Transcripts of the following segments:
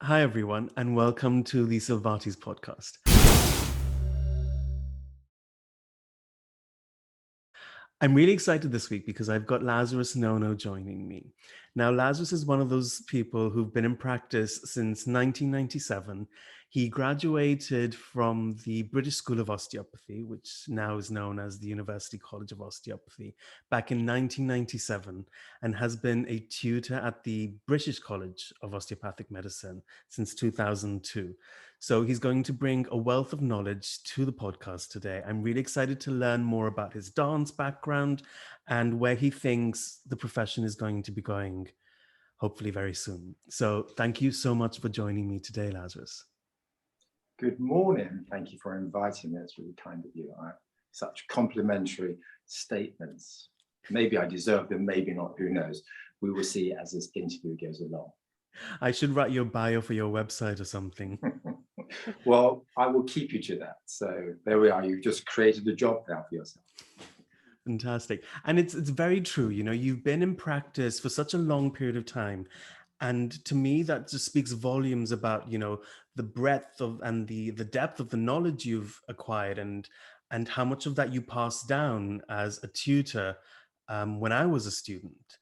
Hi, everyone, and welcome to the Silvati's podcast. I'm really excited this week because I've got Lazarus Nono joining me. Now, Lazarus is one of those people who've been in practice since 1997. He graduated from the British School of Osteopathy, which now is known as the University College of Osteopathy, back in 1997, and has been a tutor at the British College of Osteopathic Medicine since 2002. So he's going to bring a wealth of knowledge to the podcast today. I'm really excited to learn more about his dance background and where he thinks the profession is going to be going, hopefully very soon. So thank you so much for joining me today, Lazarus. Good morning. Thank you for inviting me. It's really kind of you. Such complimentary statements. Maybe I deserve them, maybe not. Who knows? We will see as this interview goes along. I should write your bio for your website or something. Well, I will keep you to that. So there we are. You've just created a job now for yourself. Fantastic. And it's very true. You know, you've been in practice for such a long period of time. And to me, that just speaks volumes about, you know, the breadth of and the depth of the knowledge you've acquired and how much of that you passed down as a tutor when I was a student.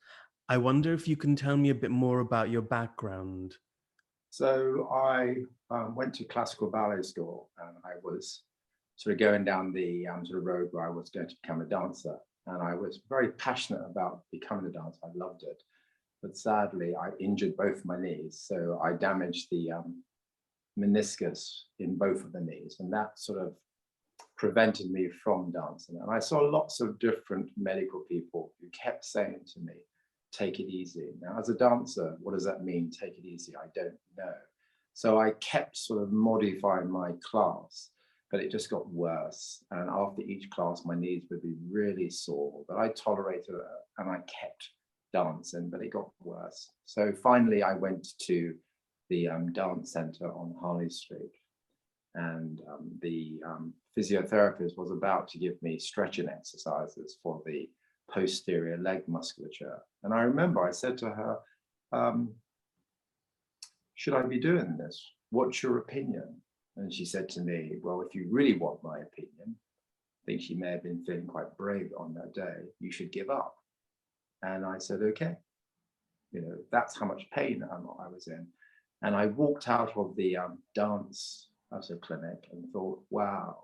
I wonder if you can tell me a bit more about your background. So I went to classical ballet school, and I was sort of going down the sort of road where I was going to become a dancer. And I was very passionate about becoming a dancer. I loved it. But sadly, I injured both my knees. So I damaged the meniscus in both of the knees. And that sort of prevented me from dancing. And I saw lots of different medical people who kept saying to me, take it easy. Now, as a dancer, what does that mean, take it easy? I don't know. So I kept sort of modifying my class, but it just got worse. And after each class, my knees would be really sore, but I tolerated it and I kept dancing, but it got worse. So finally, I went to the dance center on Harley Street, and the physiotherapist was about to give me stretching exercises for the posterior leg musculature. And I remember I said to her, should I be doing this? What's your opinion? And she said to me, well, if you really want my opinion, I think she may have been feeling quite brave on that day, you should give up. And I said, okay, you know, that's how much pain I was in. And I walked out of the dance as a clinic and thought, wow,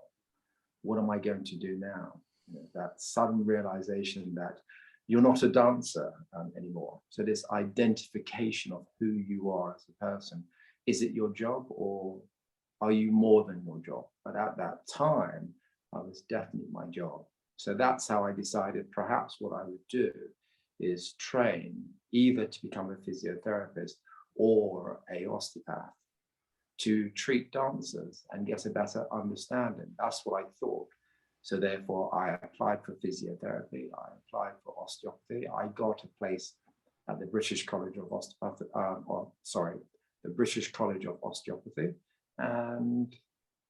what am I going to do now? You know, that sudden realization that you're not a dancer anymore. So this identification of who you are as a person, is it your job or are you more than your job? But at that time, I was definitely my job. So that's how I decided perhaps what I would do is train either to become a physiotherapist or a osteopath to treat dancers and get a better understanding. That's what I thought. So therefore, I applied for physiotherapy. I applied for osteopathy. I got a place at the British College of Osteopathy, the British College of Osteopathy, and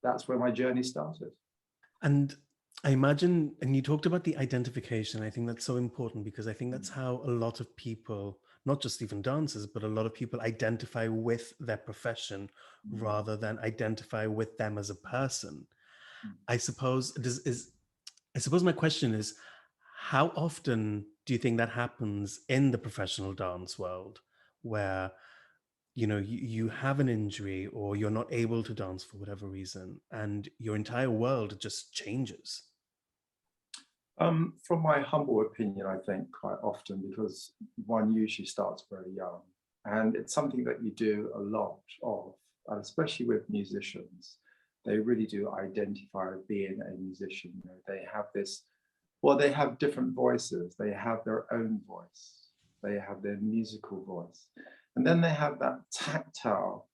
that's where my journey started. And I imagine, and you talked about the identification. I think that's so important because I think that's how a lot of people, not just even dancers, but a lot of people identify with their profession rather than identify with them as a person. I suppose my question is, how often do you think that happens in the professional dance world where you know you have an injury or you're not able to dance for whatever reason and your entire world just changes? From my humble opinion, I think quite often, because one usually starts very young, and it's something that you do a lot of, and especially with musicians, they really do identify as being a musician. You know, they have this, well, they have different voices, they have their own voice, they have their musical voice, and then they have that tactile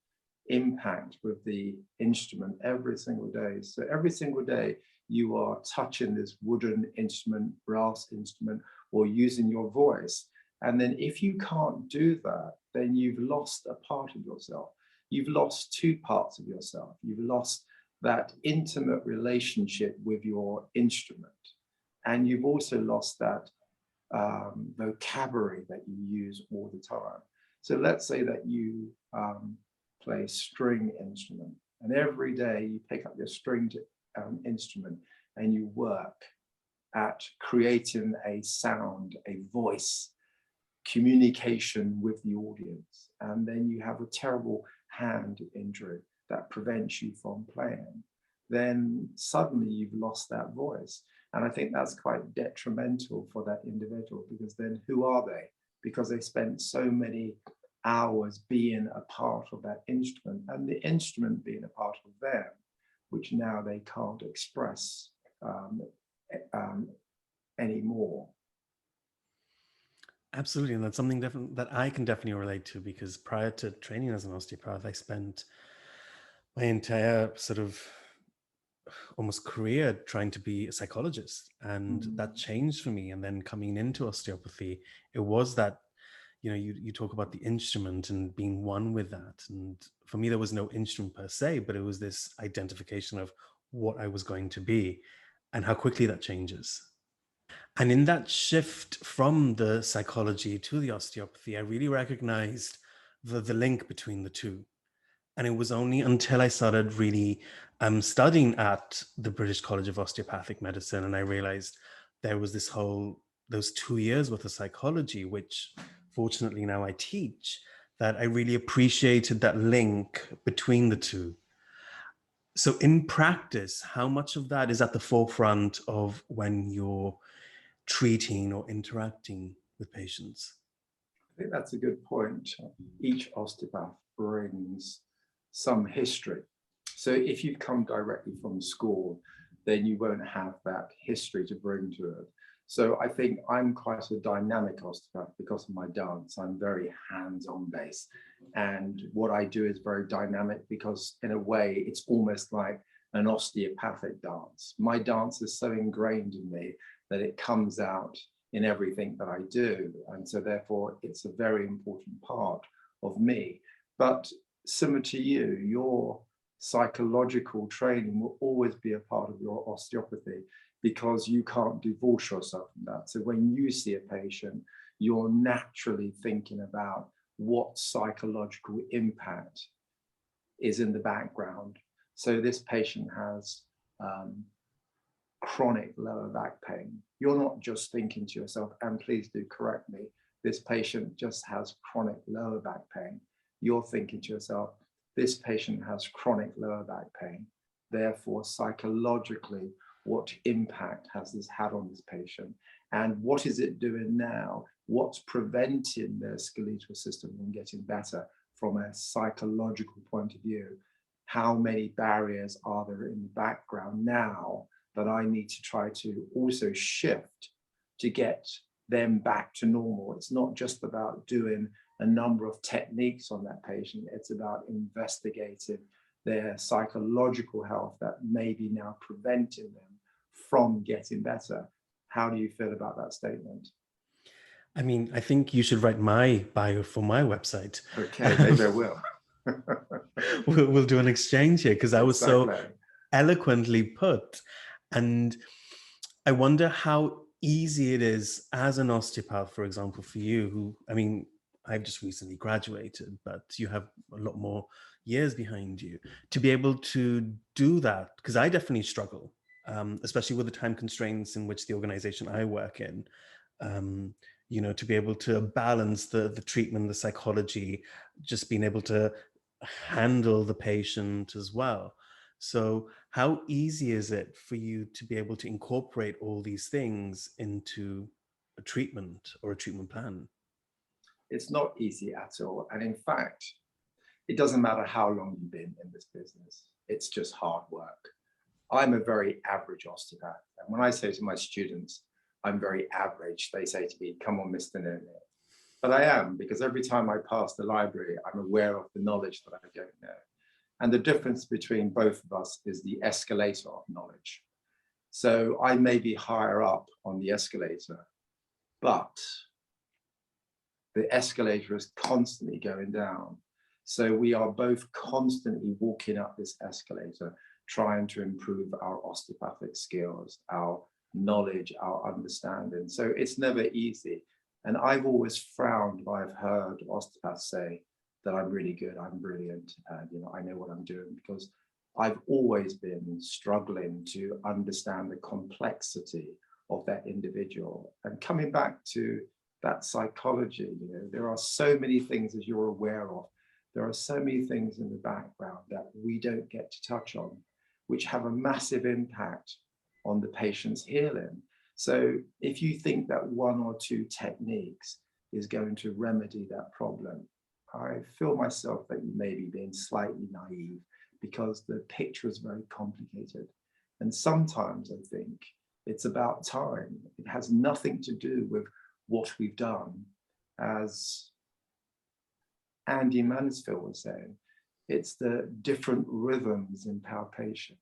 impact with the instrument every single day. So every single day, you are touching this wooden instrument, brass instrument, or using your voice. And then if you can't do that, then you've lost a part of yourself. You've lost two parts of yourself. You've lost that intimate relationship with your instrument. And you've also lost that vocabulary that you use all the time. So let's say that you play a string instrument. And every day you pick up your stringed instrument and you work at creating a sound, a voice, communication with the audience. And then you have a terrible hand injury that prevents you from playing. Then suddenly you've lost that voice. And I think that's quite detrimental for that individual, because then who are they? Because they spent so many hours being a part of that instrument, and the instrument being a part of them, which now they can't express anymore. Absolutely, and that's something that I can definitely relate to, because prior to training as an osteopath, I spent my entire sort of almost career trying to be a psychologist, and that changed for me. And then coming into osteopathy, it was that, you talk about the instrument and being one with that. And for me, there was no instrument per se, but it was this identification of what I was going to be and how quickly that changes. And in that shift from the psychology to the osteopathy, I really recognized the link between the two. And it was only until I started really studying at the British College of Osteopathic Medicine, and I realized there was those 2 years worth of psychology, which fortunately now I teach, that I really appreciated that link between the two. So in practice, how much of that is at the forefront of when you're treating or interacting with patients? I think that's a good point. Each osteopath brings some history. So if you come directly from school, then you won't have that history to bring to it. So I think I'm quite a dynamic osteopath because of my dance. I'm very hands-on based. And what I do is very dynamic because in a way, it's almost like an osteopathic dance. My dance is so ingrained in me that it comes out in everything that I do. And so therefore, it's a very important part of me. But similar to you, your psychological training will always be a part of your osteopathy, because you can't divorce yourself from that. So when you see a patient, you're naturally thinking about what psychological impact is in the background. So this patient has chronic lower back pain. You're not just thinking to yourself, and please do correct me, this patient just has chronic lower back pain. You're thinking to yourself, this patient has chronic lower back pain. Therefore, psychologically, what impact has this had on this patient? And what is it doing now? What's preventing their skeletal system from getting better from a psychological point of view? How many barriers are there in the background now that I need to try to also shift to get them back to normal? It's not just about doing a number of techniques on that patient. It's about investigating their psychological health that may be now preventing them from getting better. How do you feel about that statement? I mean, I think you should write my bio for my website. Okay, maybe I will. We'll do an exchange here, because I was so Exactly. eloquently put. And I wonder how easy it is as an osteopath, for example, for you, who, I mean, I've just recently graduated, but you have a lot more years behind you, to be able to do that. Because I definitely struggle, especially with the time constraints in which the organization I work in. To be able to balance the treatment, the psychology, just being able to handle the patient as well. So how easy is it for you to be able to incorporate all these things into a treatment or a treatment plan? It's not easy at all. And in fact, it doesn't matter how long you've been in this business, it's just hard work. I'm a very average osteopath. And when I say to my students, I'm very average, they say to me, come on, Mr. Nono. But I am, because every time I pass the library, I'm aware of the knowledge that I don't know. And the difference between both of us is the escalator of knowledge. So I may be higher up on the escalator, but the escalator is constantly going down. So we are both constantly walking up this escalator, trying to improve our osteopathic skills, our knowledge, our understanding. So it's never easy. And I've always frowned when I've heard osteopaths say that I'm really good, I'm brilliant, and I know what I'm doing, because I've always been struggling to understand the complexity of that individual. And coming back to that psychology, there are so many things, as you're aware of, there are so many things in the background that we don't get to touch on, which have a massive impact on the patient's healing. So if you think that one or two techniques is going to remedy that problem, I feel myself that you may be being slightly naive, because the picture is very complicated. And sometimes I think it's about time. It has nothing to do with what we've done. As Andy Mansfield was saying, it's the different rhythms in palpation.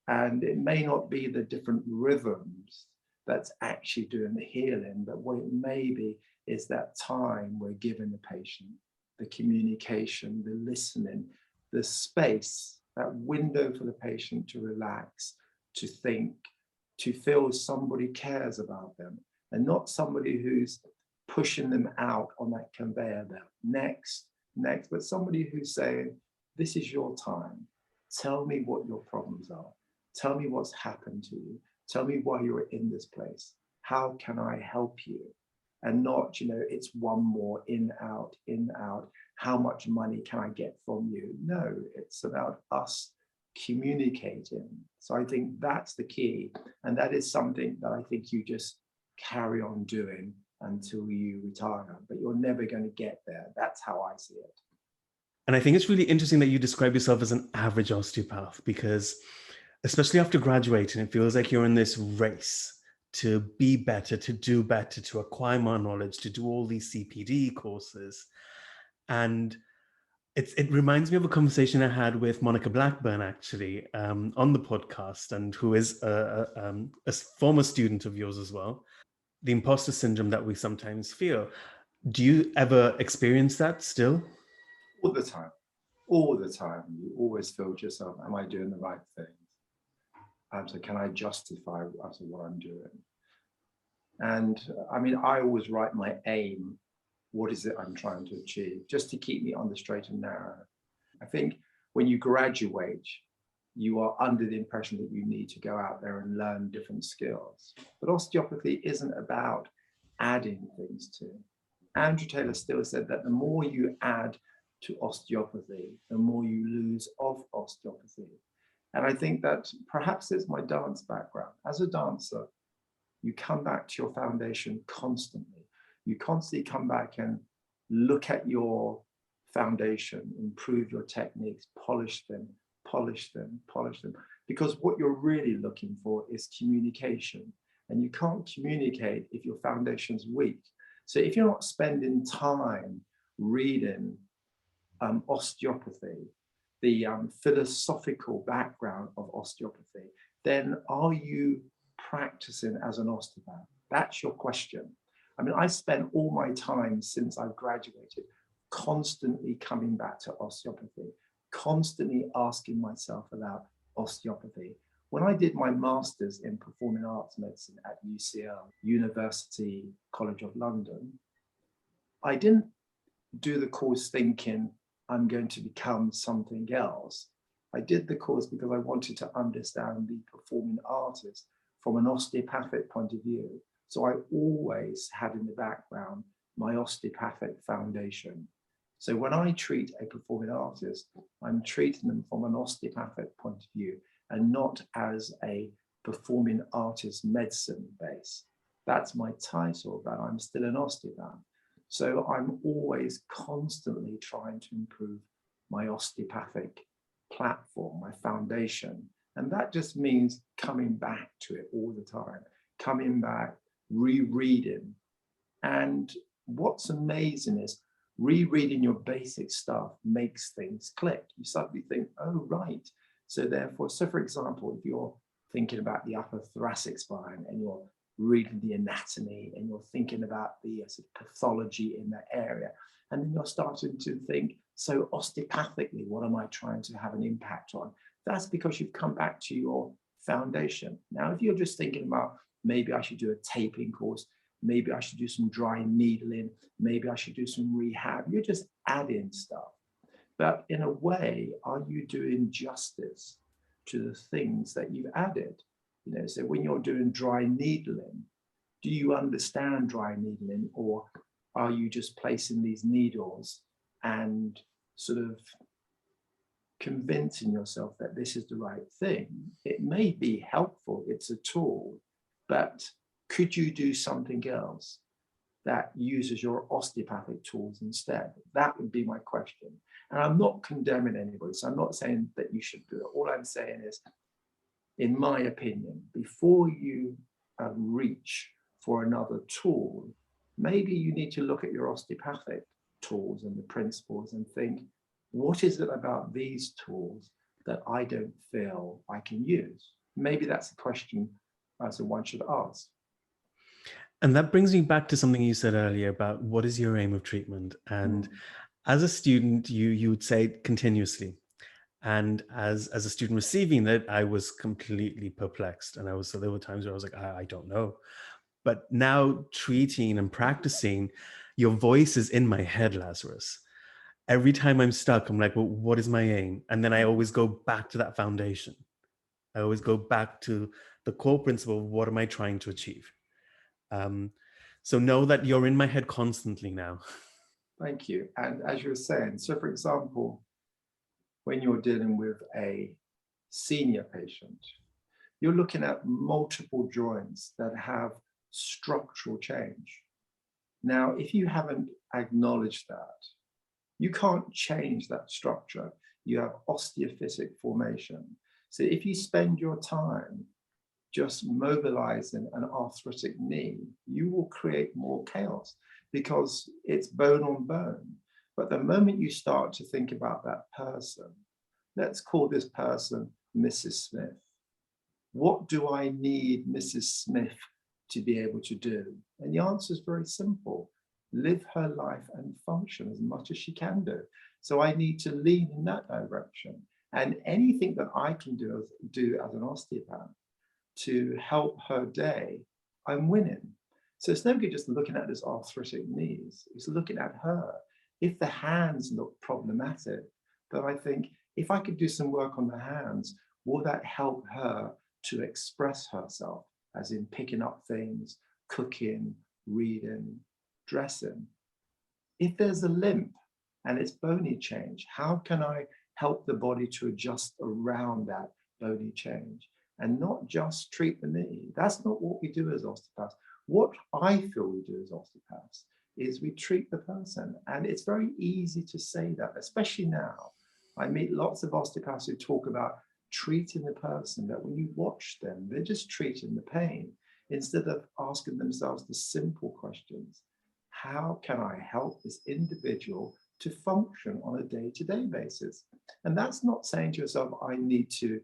And it may not be the different rhythms that's actually doing the healing, but what it may be is that time we're giving the patient, the communication, the listening, the space, that window for the patient to relax, to think, to feel somebody cares about them, and not somebody who's pushing them out on that conveyor belt. Next, but somebody who's saying, this is your time. Tell me what your problems are. Tell me what's happened to you. Tell me why you're in this place. How can I help you? And not, it's one more in, out, in, out. How much money can I get from you? No, it's about us communicating. So I think that's the key. And that is something that I think you just carry on doing until you retire, but you're never going to get there. That's how I see it. And I think it's really interesting that you describe yourself as an average osteopath, because especially after graduating, it feels like you're in this race to be better, to do better, to acquire more knowledge, to do all these CPD courses. And it reminds me of a conversation I had with Monica Blackburn, actually, on the podcast, and who is a former student of yours as well. The imposter syndrome that we sometimes feel. Do you ever experience that still? All the time. All the time. You always feel to yourself, am I doing the right things? So can I justify what I'm doing? And I mean, I always write my aim. What is it I'm trying to achieve? Just to keep me on the straight and narrow. I think when you graduate, you are under the impression that you need to go out there and learn different skills. But osteopathy isn't about adding things to. Andrew Taylor Still said that the more you add to osteopathy, the more you lose of osteopathy. And I think that perhaps it's my dance background. As a dancer, you come back to your foundation constantly. You constantly come back and look at your foundation, improve your techniques, polish them. Because what you're really looking for is communication. And you can't communicate if your foundation's weak. So if you're not spending time reading osteopathy, the philosophical background of osteopathy, then are you practicing as an osteopath? That's your question. I mean, I spent all my time since I've graduated constantly coming back to osteopathy, constantly asking myself about osteopathy. When I did my master's in performing arts medicine at UCL, University College of London, I didn't do the course thinking I'm going to become something else. I did the course because I wanted to understand the performing artist from an osteopathic point of view. So I always had in the background my osteopathic foundation. So when I treat a performing artist, I'm treating them from an osteopathic point of view and not as a performing artist medicine base. That's my title, but I'm still an osteopath. So I'm always constantly trying to improve my osteopathic platform, my foundation. And that just means coming back to it all the time, coming back, rereading. And what's amazing is rereading your basic stuff makes things click. You suddenly think, oh, right. So therefore, so for example, if you're thinking about the upper thoracic spine and you're reading the anatomy and you're thinking about the sort of pathology in that area, and then you're starting to think, so osteopathically, what am I trying to have an impact on? That's because you've come back to your foundation. Now, if you're just thinking about, maybe I should do a taping course, maybe I should do some dry needling, maybe I should do some rehab, you're just adding stuff. But in a way, are you doing justice to the things that you've added? So when you're doing dry needling, do you understand dry needling, or are you just placing these needles and sort of convincing yourself that this is the right thing? It may be helpful, it's a tool, but could you do something else that uses your osteopathic tools instead? That would be my question. And I'm not condemning anybody, so I'm not saying that you should do it. All I'm saying is, in my opinion, before you reach for another tool, maybe you need to look at your osteopathic tools and the principles and think, what is it about these tools that I don't feel I can use? Maybe that's a question as one should ask. And that brings me back to something you said earlier about what is your aim of treatment. And as a student, you would say it continuously. And as a student receiving it, I was completely perplexed. And so there were times where I was like, I don't know. But now treating and practicing, your voice is in my head, Lazarus. Every time I'm stuck, I'm like, well, what is my aim? And then I always go back to that foundation. I always go back to the core principle of what am I trying to achieve? So know that you're in my head constantly now. Thank you. And as you were saying, so for example, when you're dealing with a senior patient, you're looking at multiple joints that have structural change. Now, if you haven't acknowledged that, you can't change that structure. You have osteophytic formation. So if you spend your time just mobilizing an arthritic knee, you will create more chaos because it's bone on bone. But the moment you start to think about that person, let's call this person Mrs. Smith. What do I need Mrs. Smith to be able to do? And the answer is very simple. Live her life and function as much as she can do. So I need to lean in that direction. And anything that I can do as an osteopath to help her day, I'm winning. So it's no good just looking at this arthritic knees. It's looking at her. If the hands look problematic, then I think if I could do some work on the hands, will that help her to express herself, as in picking up things, cooking, reading, dressing? If there's a limp and it's bony change, how can I help the body to adjust around that bony change and not just treat the knee? That's not what we do as osteopaths. What I feel we do as osteopaths is we treat the person. And it's very easy to say that, especially now. I meet lots of osteopaths who talk about treating the person, but when you watch them, they're just treating the pain instead of asking themselves the simple questions. How can I help this individual to function on a day-to-day basis? And that's not saying to yourself, I need to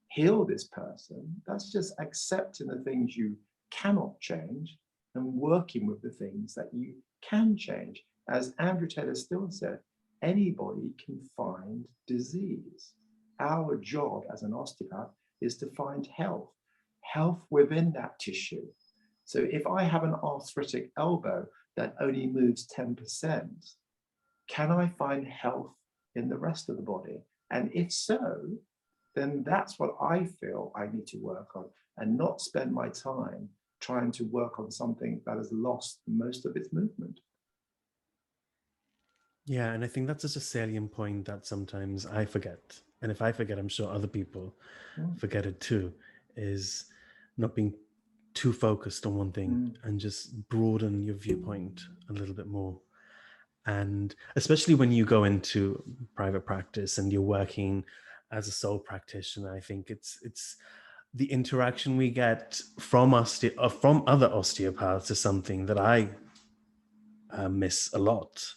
heal this person. That's just accepting the things you cannot change and working with the things that you can change. As Andrew Taylor Still said, anybody can find disease. Our job as an osteopath is to find health within that tissue. So if I have an arthritic elbow that only moves 10%, can I find health in the rest of the body? And if so, then that's what I feel I need to work on, and not spend my time trying to work on something that has lost most of its movement. Yeah, and I think that's such a salient point that sometimes I forget. And if I forget, I'm sure other people forget it too, is not being too focused on one thing and just broaden your viewpoint a little bit more. And especially when you go into private practice and you're working as a sole practitioner, I think it's the interaction we get from from other osteopaths is something that I miss a lot.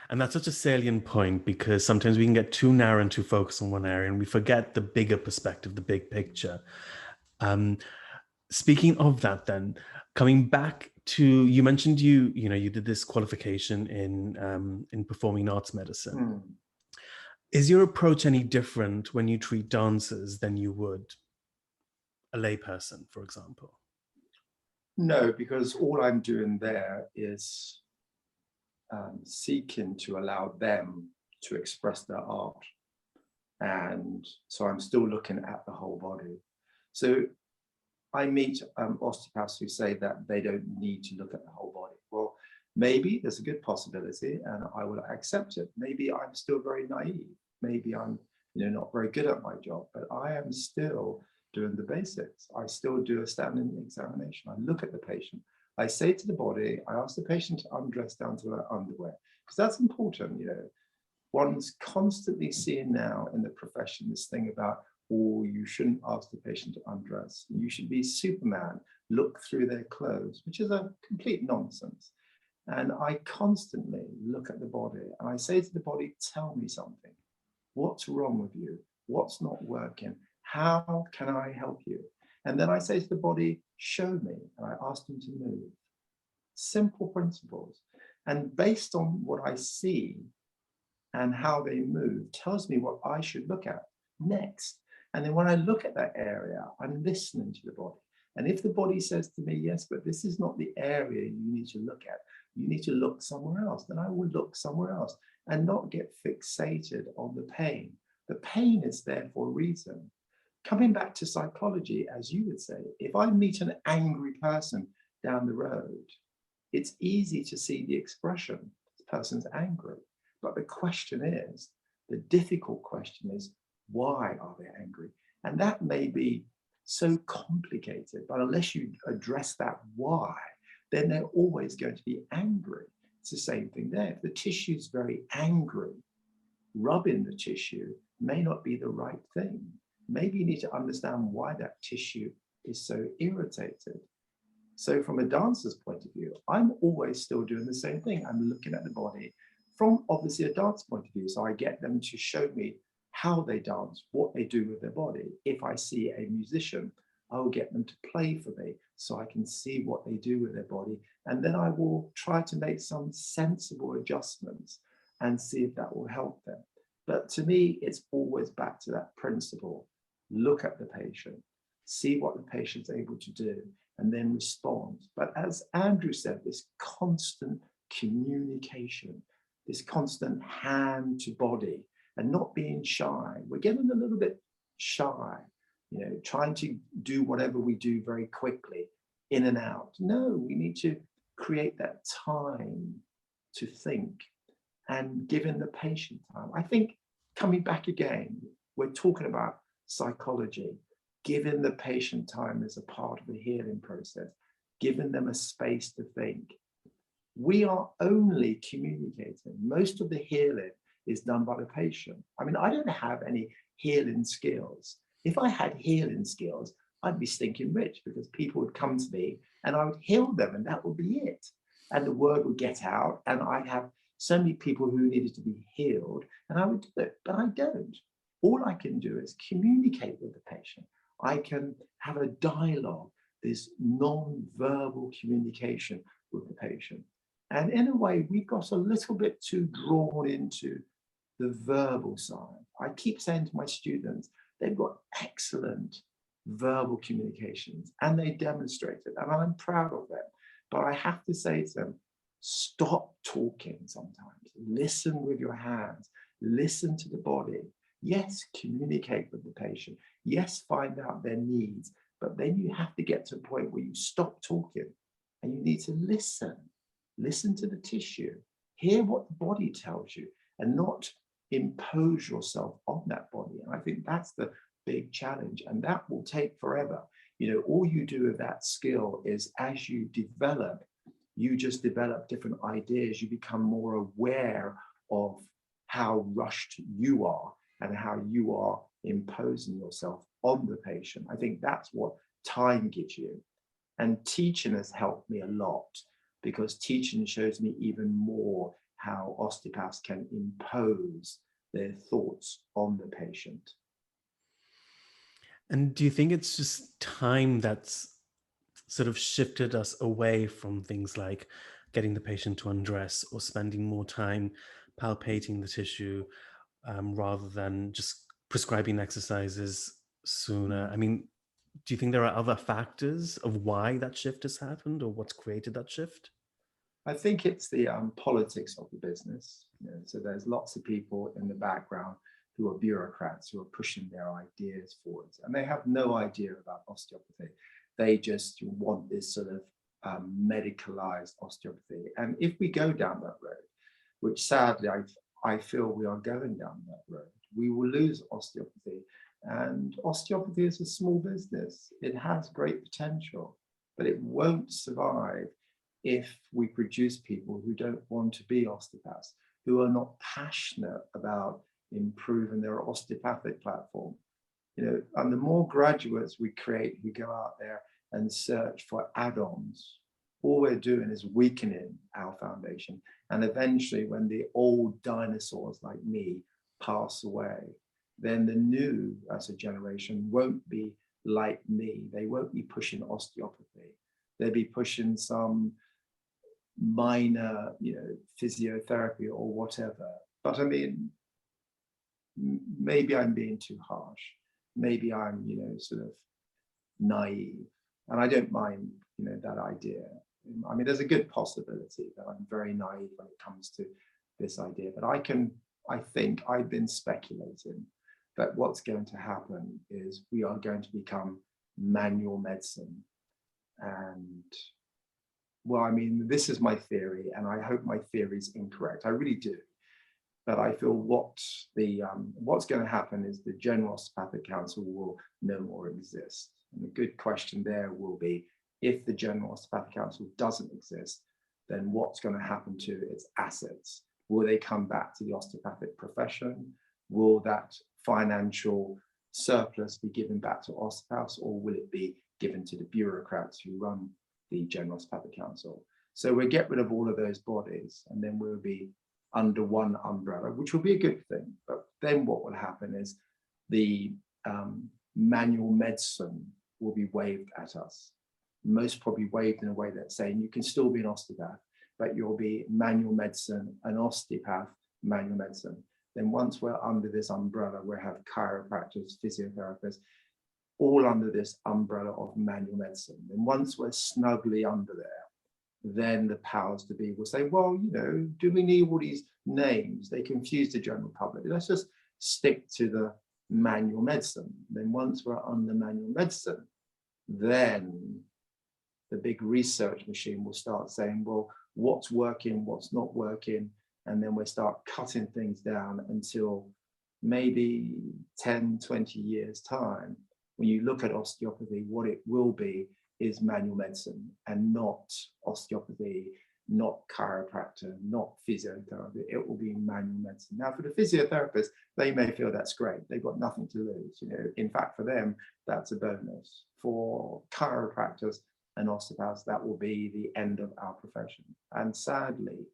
And that's such a salient point because sometimes we can get too narrow and too focused on one area and we forget the bigger perspective, the big picture. Speaking of that, then coming back to, you mentioned you did this qualification in performing arts medicine. Is your approach any different when you treat dancers than you would a layperson, for example? No, because all I'm doing there is seeking to allow them to express their art. And so I'm still looking at the whole body. So I meet osteopaths who say that they don't need to look at the whole body. Well, maybe there's a good possibility and I will accept it. Maybe I'm still very naive. Maybe I'm not very good at my job, but I am still doing the basics. I still do a standing examination. I look at the patient. I say to the body, I ask the patient to undress down to her underwear, because that's important. One's constantly seeing now in the profession this thing about, oh, you shouldn't ask the patient to undress. You should be Superman, look through their clothes, which is a complete nonsense. And I constantly look at the body and I say to the body, tell me something. What's wrong with you? What's not working? How can I help you? And then I say to the body, show me. And I ask them to move. Simple principles. And based on what I see and how they move tells me what I should look at next. And then when I look at that area, I'm listening to the body. And if the body says to me, yes, but this is not the area you need to look at, you need to look somewhere else, then I will look somewhere else and not get fixated on the pain. The pain is there for a reason. Coming back to psychology, as you would say, if I meet an angry person down the road, it's easy to see the expression, this person's angry. But the question is, the difficult question is, why are they angry? And that may be so complicated, but unless you address that why, then they're always going to be angry. It's the same thing there. If the tissue is very angry, rubbing the tissue may not be the right thing. Maybe you need to understand why that tissue is so irritated. So from a dancer's point of view, I'm always still doing the same thing. I'm looking at the body from obviously a dance point of view. So I get them to show me how they dance, what they do with their body. If I see a musician, I will get them to play for me so I can see what they do with their body. And then I will try to make some sensible adjustments and see if that will help them. But to me, it's always back to that principle. Look at the patient, see what the patient's able to do, and then respond. But as Andrew said, this constant communication, this constant hand to body, and not being shy. We're getting a little bit shy, trying to do whatever we do very quickly, in and out. No, we need to create that time to think and giving the patient time. I think coming back again, we're talking about psychology, giving the patient time as a part of the healing process, giving them a space to think. We are only communicating. Most of the healing is done by the patient. I mean, I don't have any healing skills. If I had healing skills, I'd be stinking rich, because people would come to me and I would heal them and that would be it. And the word would get out and I'd have so many people who needed to be healed and I would do it, but I don't. All I can do is communicate with the patient. I can have a dialogue, this non-verbal communication with the patient. And in a way, we've got a little bit too drawn into the verbal side. I keep saying to my students, they've got excellent verbal communications and they demonstrate it, and I'm proud of them. But I have to say to them, stop talking sometimes. Listen with your hands, listen to the body. Yes, communicate with the patient. Yes, find out their needs, but then you have to get to a point where you stop talking and you need to listen. Listen to the tissue, hear what the body tells you, and not impose yourself on that body. And I think that's the big challenge, and that will take forever. All you do with that skill is, as you develop, you just develop different ideas. You become more aware of how rushed you are and how you are imposing yourself on the patient. I think that's what time gives you. And teaching has helped me a lot, because teaching shows me even more how osteopaths can impose their thoughts on the patient. And do you think it's just time that's sort of shifted us away from things like getting the patient to undress or spending more time palpating the tissue, rather than just prescribing exercises sooner? I mean, do you think there are other factors of why that shift has happened, or what's created that shift? I think it's the politics of the business. So there's lots of people in the background who are bureaucrats who are pushing their ideas forwards, and they have no idea about osteopathy. They just want this sort of medicalized osteopathy. And if we go down that road, which sadly I feel we are going down that road, we will lose osteopathy. And osteopathy is a small business. It has great potential, but it won't survive if we produce people who don't want to be osteopaths, who are not passionate about improving their osteopathic platform. And the more graduates we create who go out there and search for add-ons, all we're doing is weakening our foundation. And eventually, when the old dinosaurs like me pass away, then the new as a generation won't be like me. They won't be pushing osteopathy. They'll be pushing some minor, physiotherapy or whatever. But I mean, maybe I'm being too harsh. Maybe I'm, sort of naive. And I don't mind, that idea. I mean, there's a good possibility that I'm very naive when it comes to this idea. But I think I've been speculating that what's going to happen is we are going to become manual medicine. And well, I mean, this is my theory, and I hope my theory is incorrect. I really do. But I feel what's going to happen is the General Osteopathic Council will no more exist. And the good question there will be, if the General Osteopathic Council doesn't exist, then what's going to happen to its assets? Will they come back to the osteopathic profession? Will that financial surplus be given back to osteopaths, or will it be given to the bureaucrats who run the General Osteopathic Council? So we'll get rid of all of those bodies, and then we'll be under one umbrella, which will be a good thing. But then what will happen is the manual medicine will be waved at us, most probably waved in a way that's saying you can still be an osteopath, but you'll be manual medicine, an osteopath, manual medicine. Then once we're under this umbrella, we'll have chiropractors, physiotherapists, all under this umbrella of manual medicine. And once we're snugly under there, then the powers to be will say, well, do we need all these names? They confuse the general public. Let's just stick to the manual medicine. Then once we're under manual medicine, then the big research machine will start saying, well, what's working, what's not working, and then we'll start cutting things down until maybe 10, 20 years time. When you look at osteopathy, what it will be is manual medicine, and not osteopathy, not chiropractor, not physiotherapy. It will be manual medicine. Now, for the physiotherapists, they may feel that's great. They've got nothing to lose. In fact, for them, that's a bonus. For chiropractors and osteopaths, that will be the end of our profession. And sadly,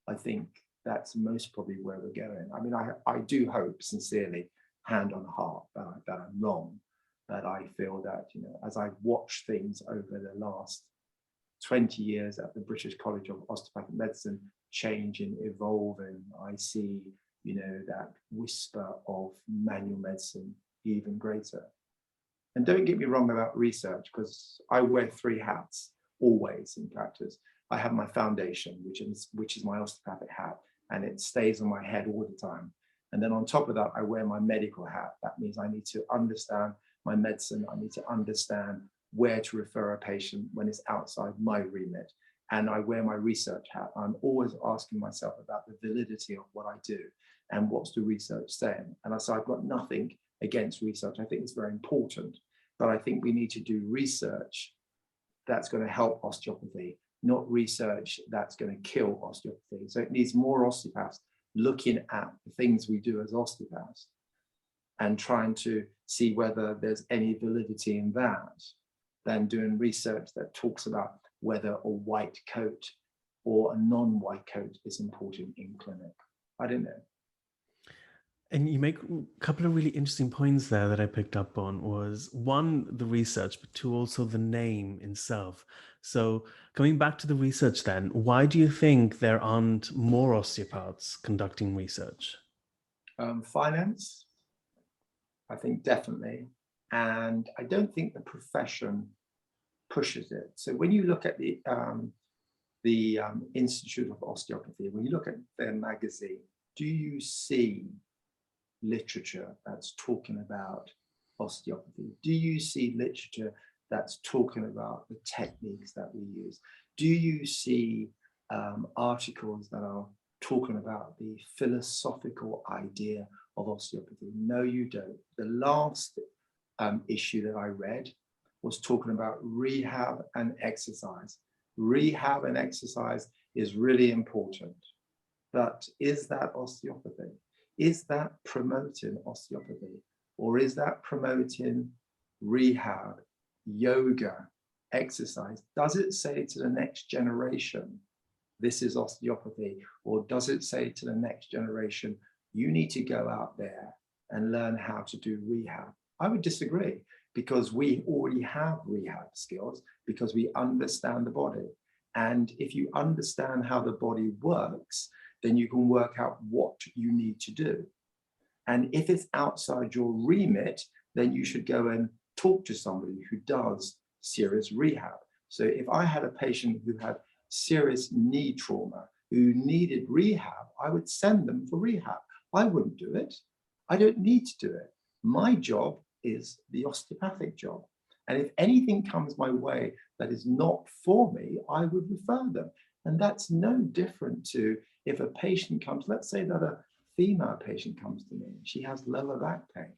I think that's most probably where we're going. I mean, I do hope sincerely, hand on heart, that I'm wrong. But I feel that, as I've watched things over the last 20 years at the British College of Osteopathic Medicine changing, evolving, I see, that whisper of manual medicine even greater. And don't get me wrong about research, because I wear 3 hats always in practice. I have my foundation, which is my osteopathic hat, and it stays on my head all the time. And then on top of that, I wear my medical hat. That means I need to understand my medicine. I need to understand where to refer a patient when it's outside my remit. And I wear my research hat. I'm always asking myself about the validity of what I do and what's the research saying. And so I've got nothing against research. I think it's very important, but I think we need to do research that's going to help osteopathy, not research that's going to kill osteopathy. So it needs more osteopaths looking at the things we do as osteopaths and trying to see whether there's any validity in that, than doing research that talks about whether a white coat or a non-white coat is important in clinic. I don't know. And you make a couple of really interesting points there that I picked up on. Was one, the research, but two, also the name itself. So coming back to the research then, why do you think there aren't more osteopaths conducting research? Finance, I think definitely. And I don't think the profession pushes it. So when you look at the Institute of Osteopathy, when you look at their magazine, do you see literature that's talking about osteopathy? Do you see literature that's talking about the techniques that we use? Do you see articles that are talking about the philosophical idea of osteopathy? No, you don't. The last issue that I read was talking about rehab and exercise. Rehab and exercise is really important. But is that osteopathy? Is that promoting osteopathy? Or is that promoting rehab, yoga, exercise? Does it say to the next generation, this is osteopathy? Or does it say to the next generation, you need to go out there and learn how to do rehab? I would disagree, because we already have rehab skills, because we understand the body. And if you understand how the body works, then you can work out what you need to do. And if it's outside your remit, then you should go and talk to somebody who does serious rehab. So if I had a patient who had serious knee trauma, who needed rehab, I would send them for rehab. I wouldn't do it. I don't need to do it. My job is the osteopathic job. And if anything comes my way that is not for me, I would refer them. And that's no different to if a patient comes, let's say that a female patient comes to me, she has lower back pain,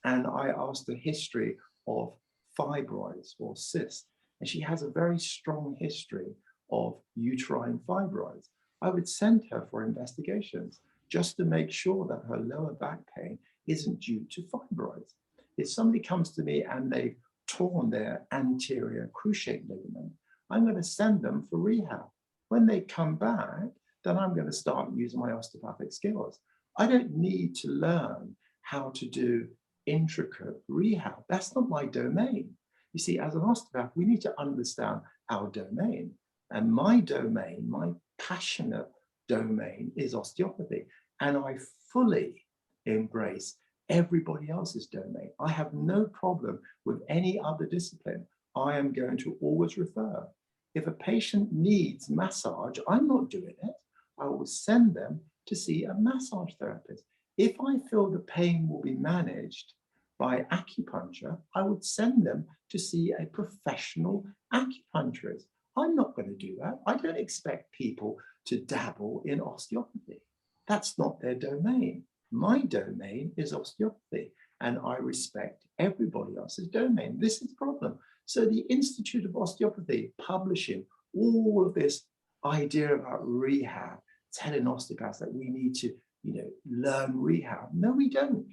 and I ask the history of fibroids or cysts, and she has a very strong history of uterine fibroids. I would send her for investigations just to make sure that her lower back pain isn't due to fibroids. If somebody comes to me and they've torn their anterior cruciate ligament, I'm going to send them for rehab. When they come back, then I'm going to start using my osteopathic skills. I don't need to learn how to do intricate rehab. That's not my domain. You see, as an osteopath, we need to understand our domain. And my domain, my passionate domain is osteopathy. And I fully embrace everybody else's domain. I have no problem with any other discipline. I am going to always refer. If a patient needs massage, I'm not doing it. I will send them to see a massage therapist. If I feel the pain will be managed by acupuncture, I would send them to see a professional acupuncturist. I'm not going to do that. I don't expect people to dabble in osteopathy. That's not their domain. My domain is osteopathy, and I respect everybody else's domain. This is the problem. So the Institute of Osteopathy publishing all of this idea about rehab, telling osteopaths that we need to, learn rehab. No, we don't.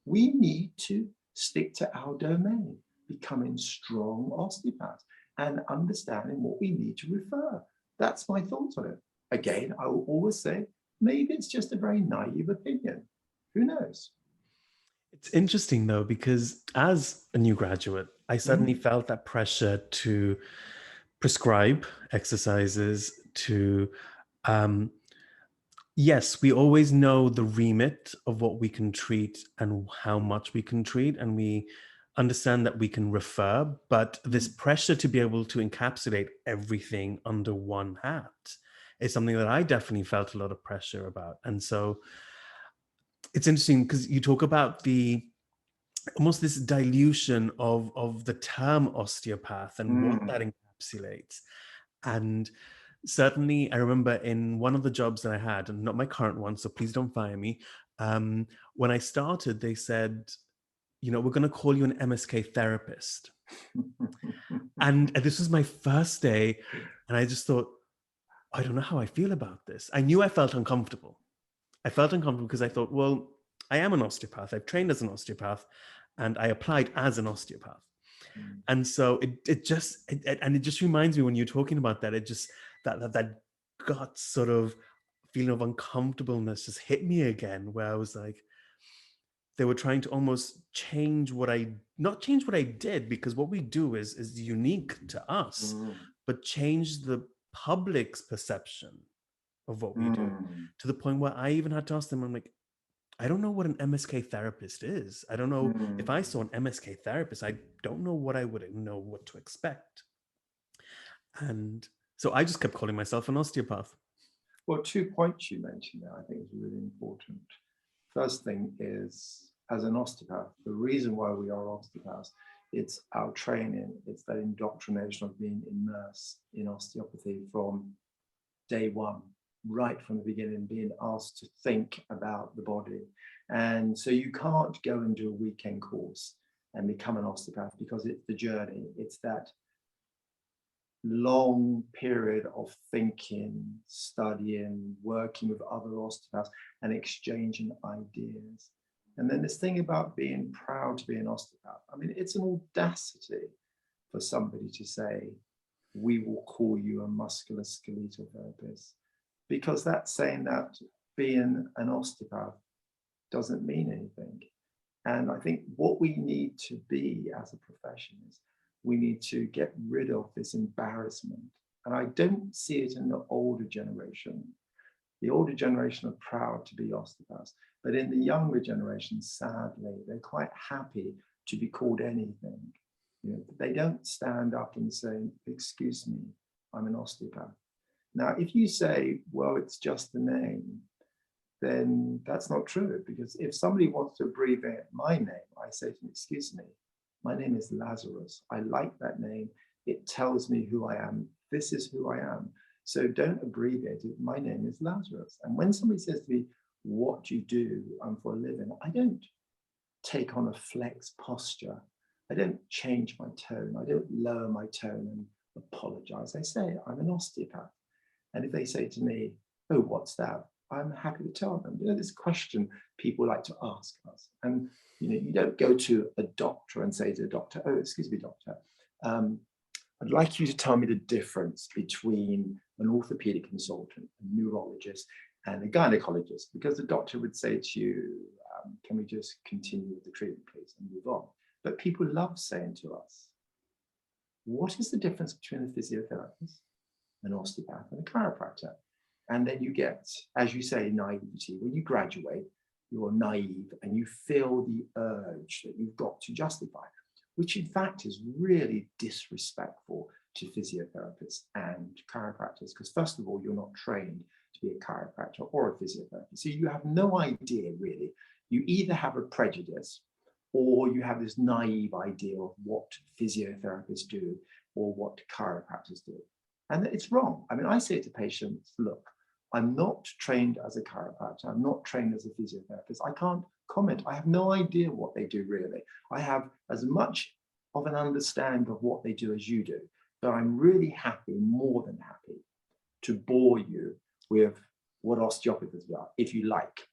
We need to stick to our domain, becoming strong osteopaths and understanding what we need to refer. That's my thoughts on it. Again, I will always say, maybe it's just a very naive opinion. Who knows? It's interesting though, because as a new graduate, I suddenly felt that pressure to prescribe exercises, to yes, we always know the remit of what we can treat and how much we can treat, and we understand that we can refer, but this pressure to be able to encapsulate everything under one hat is something that I definitely felt a lot of pressure about. And so it's interesting because you talk about the almost this dilution of the term osteopath and what that encapsulates. And certainly I remember in one of the jobs that I had, and not my current one, so please don't fire me, when I started, they said, we're going to call you an MSK therapist. And this was my first day, and I just thought, I don't know how I feel about this. I knew I felt uncomfortable. I felt uncomfortable because I thought, well, I am an osteopath. I've trained as an osteopath, and I applied as an osteopath. And so it just reminds me when you're talking about that, it just that gut sort of feeling of uncomfortableness just hit me again, where I was like, they were trying to almost change not change what I did, because what we do is unique to us, but change the public's perception of what we do, to the point where I even had to ask them, I'm like, I don't know what an MSK therapist is. I don't know if I saw an MSK therapist, I don't know what I would know what to expect. And so I just kept calling myself an osteopath. Well, 2 points you mentioned there I think is really important. First thing is, as an osteopath, the reason why we are osteopaths, it's our training, it's that indoctrination of being immersed in osteopathy from day one, right from the beginning, being asked to think about the body. And so you can't go and do a weekend course and become an osteopath, because it's the journey. It's that long period of thinking, studying, working with other osteopaths and exchanging ideas. And then this thing about being proud to be an osteopath. I mean, it's an audacity for somebody to say, we will call you a musculoskeletal therapist, because that's saying that being an osteopath doesn't mean anything. And I think what we need to be as a profession is we need to get rid of this embarrassment. And I don't see it in the older generation. The older generation are proud to be osteopaths, but in the younger generation, sadly, they're quite happy to be called anything. You know, they don't stand up and say, excuse me, I'm an osteopath. Now, if you say, well, it's just the name, then that's not true, because if somebody wants to abbreviate my name, I say to them, excuse me, my name is Lazarus. I like that name. It tells me who I am. This is who I am. So don't abbreviate it. My name is Lazarus. And when somebody says to me, what do you do for a living? I don't take on a flex posture. I don't change my tone. I don't lower my tone and apologize. I say, I'm an osteopath. And if they say to me, oh, what's that? I'm happy to tell them. You know, this question people like to ask us. And you know, you don't go to a doctor and say to the doctor, oh, excuse me, doctor, I'd like you to tell me the difference between an orthopedic consultant, a neurologist, and a gynecologist, because the doctor would say to you, can we just continue with the treatment, please, and move on. But people love saying to us, what is the difference between a physiotherapist, an osteopath, and a chiropractor? And then you get, as you say, naivety. When you graduate, you're naive and you feel the urge that you've got to justify, which in fact is really disrespectful to physiotherapists and chiropractors, because first of all, you're not trained to be a chiropractor or a physiotherapist. So you have no idea really. You either have a prejudice or you have this naive idea of what physiotherapists do or what chiropractors do. And it's wrong. I mean, I say to patients, look, I'm not trained as a chiropractor. I'm not trained as a physiotherapist. I can't comment. I have no idea what they do really. I have as much of an understanding of what they do as you do, but I'm really happy, more than happy, to bore you with what osteopathy are, if you like.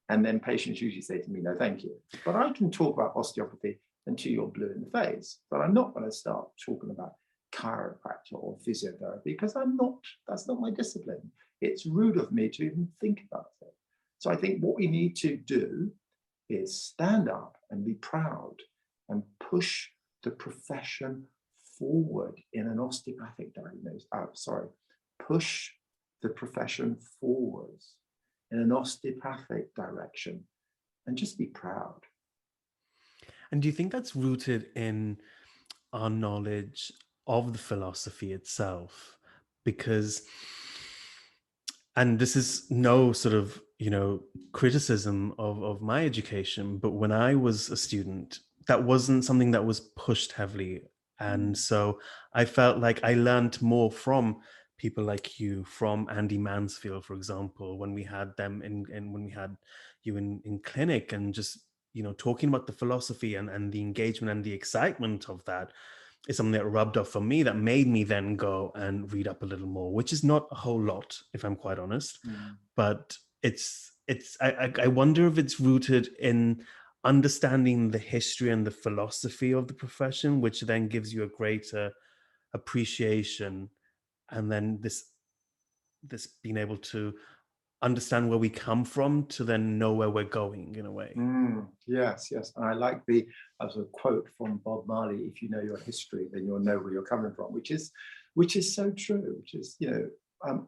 And then patients usually say to me, no, thank you. But I can talk about osteopathy until you're blue in the face, but I'm not going to start talking about chiropractor or physiotherapy, because that's not my discipline. It's rude of me to even think about it. So I think what we need to do is stand up and be proud and push the profession forward in an osteopathic diagnosis. Push the profession forwards in an osteopathic direction and just be proud. And do you think that's rooted in our knowledge of the philosophy itself? Because, and this is no sort of, criticism of my education, but when I was a student, that wasn't something that was pushed heavily. And so I felt like I learned more from people like you, from Andy Mansfield, for example, when we had them when we had you in clinic, and just, talking about the philosophy and the engagement and the excitement of that is something that rubbed off for me, that made me then go and read up a little more, which is not a whole lot, if I'm quite honest. But I wonder if it's rooted in understanding the history and the philosophy of the profession, which then gives you a greater appreciation, and then this being able to understand where we come from to then know where we're going, in a way. Yes. And I like as a quote from Bob Marley, if you know your history, then you'll know where you're coming from, which is so true, which is,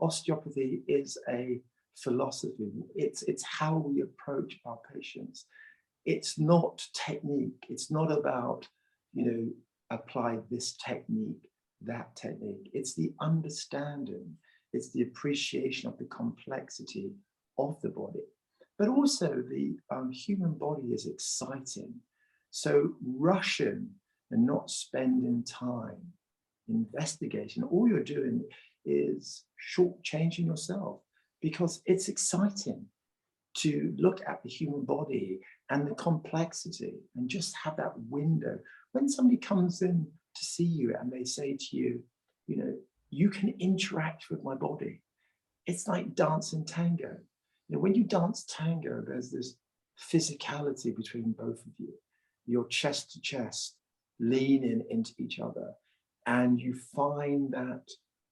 osteopathy is a philosophy. It's how we approach our patients. It's not technique. It's not about, apply this technique, that technique. It's the understanding. It's the appreciation of the complexity of the body. But also the human body is exciting. So rushing and not spending time investigating, all you're doing is shortchanging yourself, because it's exciting to look at the human body and the complexity and just have that window. When somebody comes in to see you and they say to you, you know, you can interact with my body. It's like dancing tango. You know, when you dance tango, there's this physicality between both of you. You're chest to chest, leaning into each other, and you find that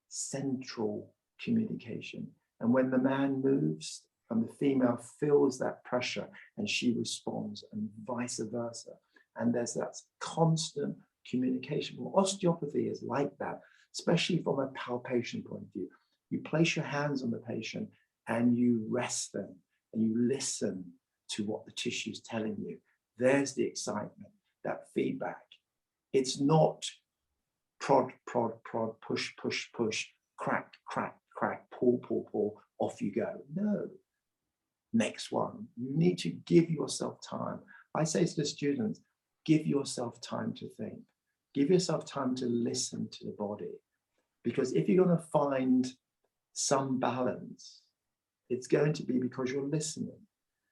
central communication. And when the man moves and the female feels that pressure and she responds, and vice versa. And there's that constant communication. Well, osteopathy is like that, especially from a palpation point of view. You place your hands on the patient and you rest them and you listen to what the tissue is telling you. There's the excitement, that feedback. It's not prod, prod, prod, push, push, push, crack, crack, crack, pull, pull, pull, off you go. No. Next one. You need to give yourself time. I say to the students, give yourself time to think. Give yourself time to listen to the body. Because if you're going to find some balance, it's going to be because you're listening.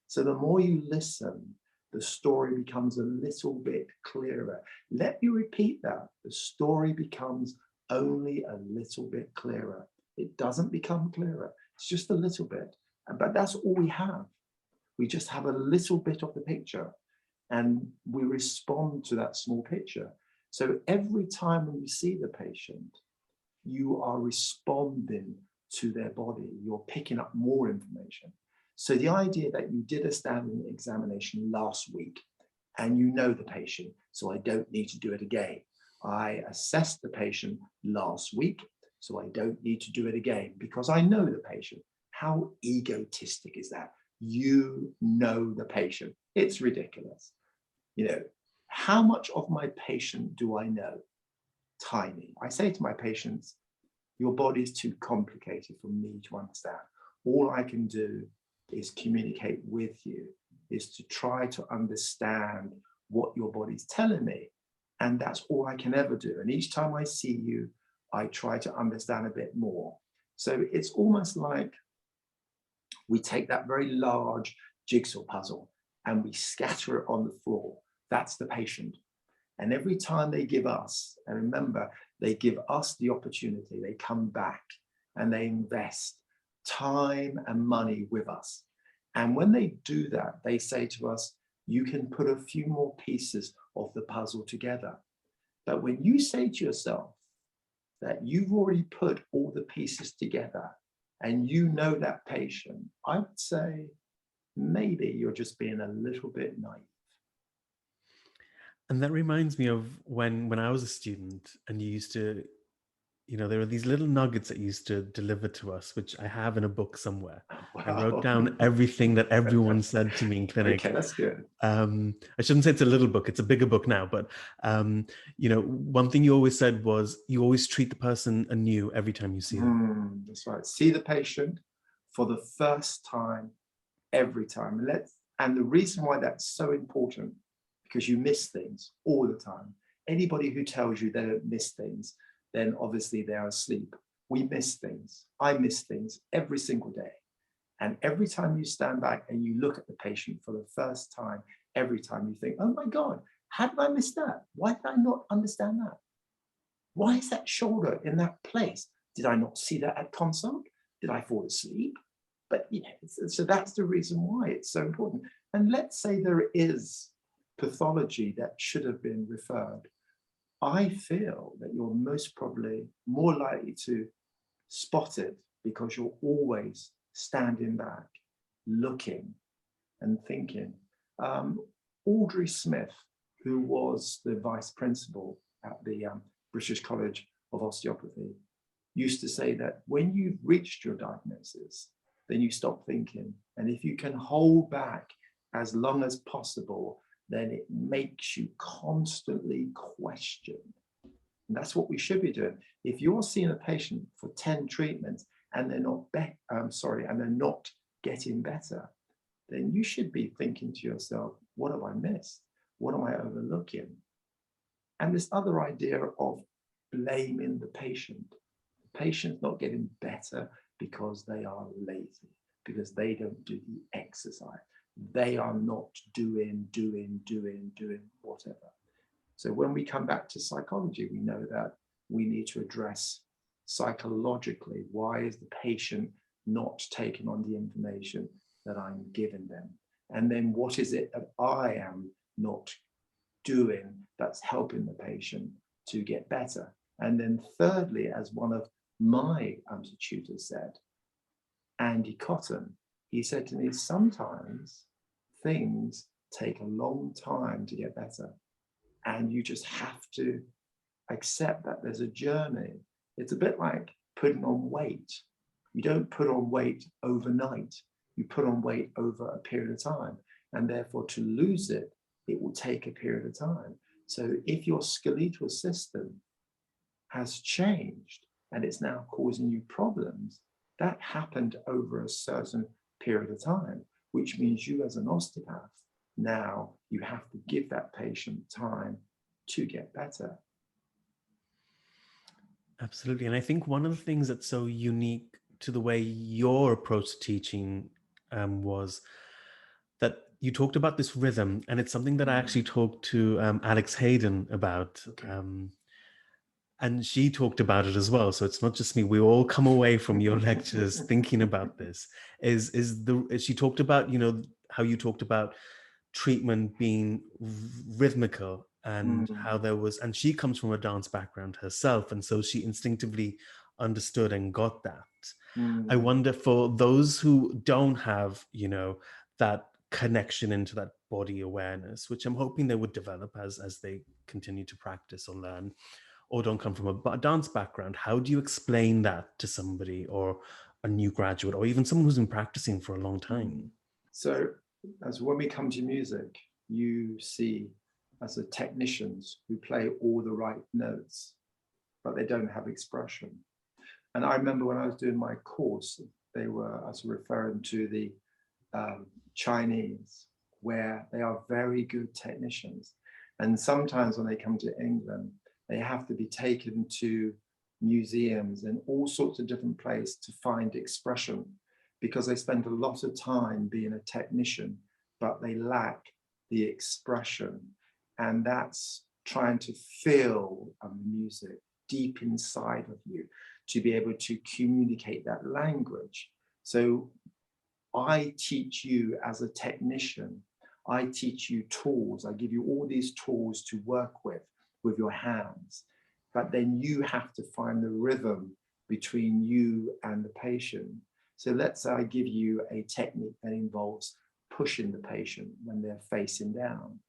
So the more you listen, the story becomes a little bit clearer. Let me repeat that. The story becomes only a little bit clearer. It doesn't become clearer. It's just a little bit. But that's all we have. We just have a little bit of the picture and we respond to that small picture. So every time when you see the patient, you are responding to their body. You're picking up more information. So the idea that you did a standing examination last week and you know the patient, so I don't need to do it again. I assessed the patient last week, so I don't need to do it again because I know the patient. How egotistic is that? You know the patient. It's ridiculous. You know, how much of my patient do I know? Tiny. I say to my patients, your body is too complicated for me to understand. All I can do is communicate with you, is to try to understand what your body's telling me. And that's all I can ever do. And each time I see you, I try to understand a bit more. So it's almost like we take that very large jigsaw puzzle and we scatter it on the floor. That's the patient. And every time they give us, and remember, they give us the opportunity, they come back and they invest time and money with us. And when they do that, they say to us, you can put a few more pieces of the puzzle together. But when you say to yourself that you've already put all the pieces together and you know that patient, I would say maybe you're just being a little bit naive. And that reminds me of when I was a student and you used to, you know, there were these little nuggets that you used to deliver to us, which I have in a book somewhere. Wow. I wrote down everything that everyone said to me in clinic. Okay, that's good. I shouldn't say it's a little book, it's a bigger book now, but you know, one thing you always said was you always treat the person anew every time you see them. That's right. See the patient for the first time, every time. And the reason why that's so important, because you miss things all the time. Anybody who tells you they don't miss things, then obviously they're asleep. We miss things. I miss things every single day. And every time you stand back and you look at the patient for the first time, every time you think, oh my God, how did I miss that? Why did I not understand that? Why is that shoulder in that place? Did I not see that at consult? Did I fall asleep? But you know, so that's the reason why it's so important. And let's say there is pathology that should have been referred. I feel that you're most probably more likely to spot it because you're always standing back, looking and thinking. Audrey Smith, who was the vice principal at the British College of Osteopathy, used to say that when you've reached your diagnosis, then you stop thinking. And if you can hold back as long as possible, then it makes you constantly question. And that's what we should be doing. If you're seeing a patient for 10 treatments and they're not and they're not getting better, then you should be thinking to yourself, what have I missed? What am I overlooking? And this other idea of blaming the patient. The patient's not getting better because they are lazy, because they don't do the exercise. They are not doing whatever. So when we come back to psychology, we know that we need to address psychologically, why is the patient not taking on the information that I'm giving them? And then what is it that I am not doing that's helping the patient to get better? And then thirdly, as one of my tutors said, Andy Cotton, he said to me, sometimes things take a long time to get better. And you just have to accept that there's a journey. It's a bit like putting on weight. You don't put on weight overnight. You put on weight over a period of time. And therefore, to lose it, it will take a period of time. So if your skeletal system has changed and it's now causing you problems, that happened over a certain period of time, which means you as an osteopath, now you have to give that patient time to get better. Absolutely. And I think one of the things that's so unique to the way your approach to teaching was that you talked about this rhythm, and it's something that I actually talked to Alex Hayden about. Okay. And she talked about it as well. So it's not just me. We all come away from your lectures thinking about this. She talked about, how you talked about treatment being rhythmical, and how there was, and she comes from a dance background herself, and so she instinctively understood and got that. I wonder, for those who don't have, that connection into that body awareness, which I'm hoping they would develop as they continue to practice or learn, or don't come from a dance background, how do you explain that to somebody, or a new graduate, or even someone who's been practicing for a long time? So as when we come to music, you see as the technicians who play all the right notes, but they don't have expression. And I remember when I was doing my course, I was referring to the Chinese, where they are very good technicians. And sometimes when they come to England, they have to be taken to museums and all sorts of different places to find expression, because they spend a lot of time being a technician, but they lack the expression. And that's trying to feel music deep inside of you to be able to communicate that language. So I teach you as a technician, I teach you tools. I give you all these tools to work with your hands, but then you have to find the rhythm between you and the patient. So let's say I give you a technique that involves pushing the patient when they're facing down.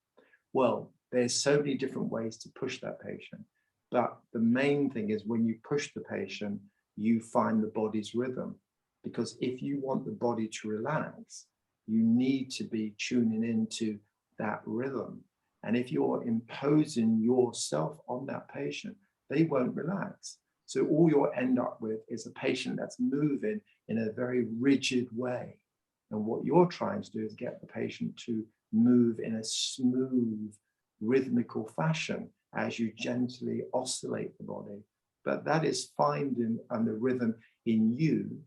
Well, there's so many different ways to push that patient, but the main thing is when you push the patient, you find the body's rhythm. Because if you want the body to relax, you need to be tuning into that rhythm. And if you're imposing yourself on that patient, they won't relax. So all you'll end up with is a patient that's moving in a very rigid way. And what you're trying to do is get the patient to move in a smooth, rhythmical fashion as you gently oscillate the body. But that is finding the rhythm in you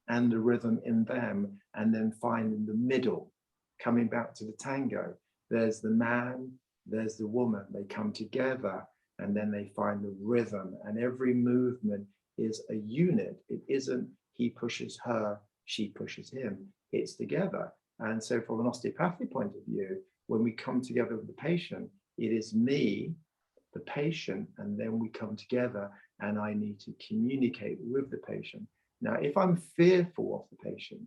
and the rhythm in them, and then finding the middle, coming back to the tango. There's the man, there's the woman. They come together and then they find the rhythm, and every movement is a unit. It isn't he pushes her, she pushes him. It's together. And so from an osteopathic point of view, when we come together with the patient, it is me, the patient, and then we come together and I need to communicate with the patient. Now, if I'm fearful of the patient,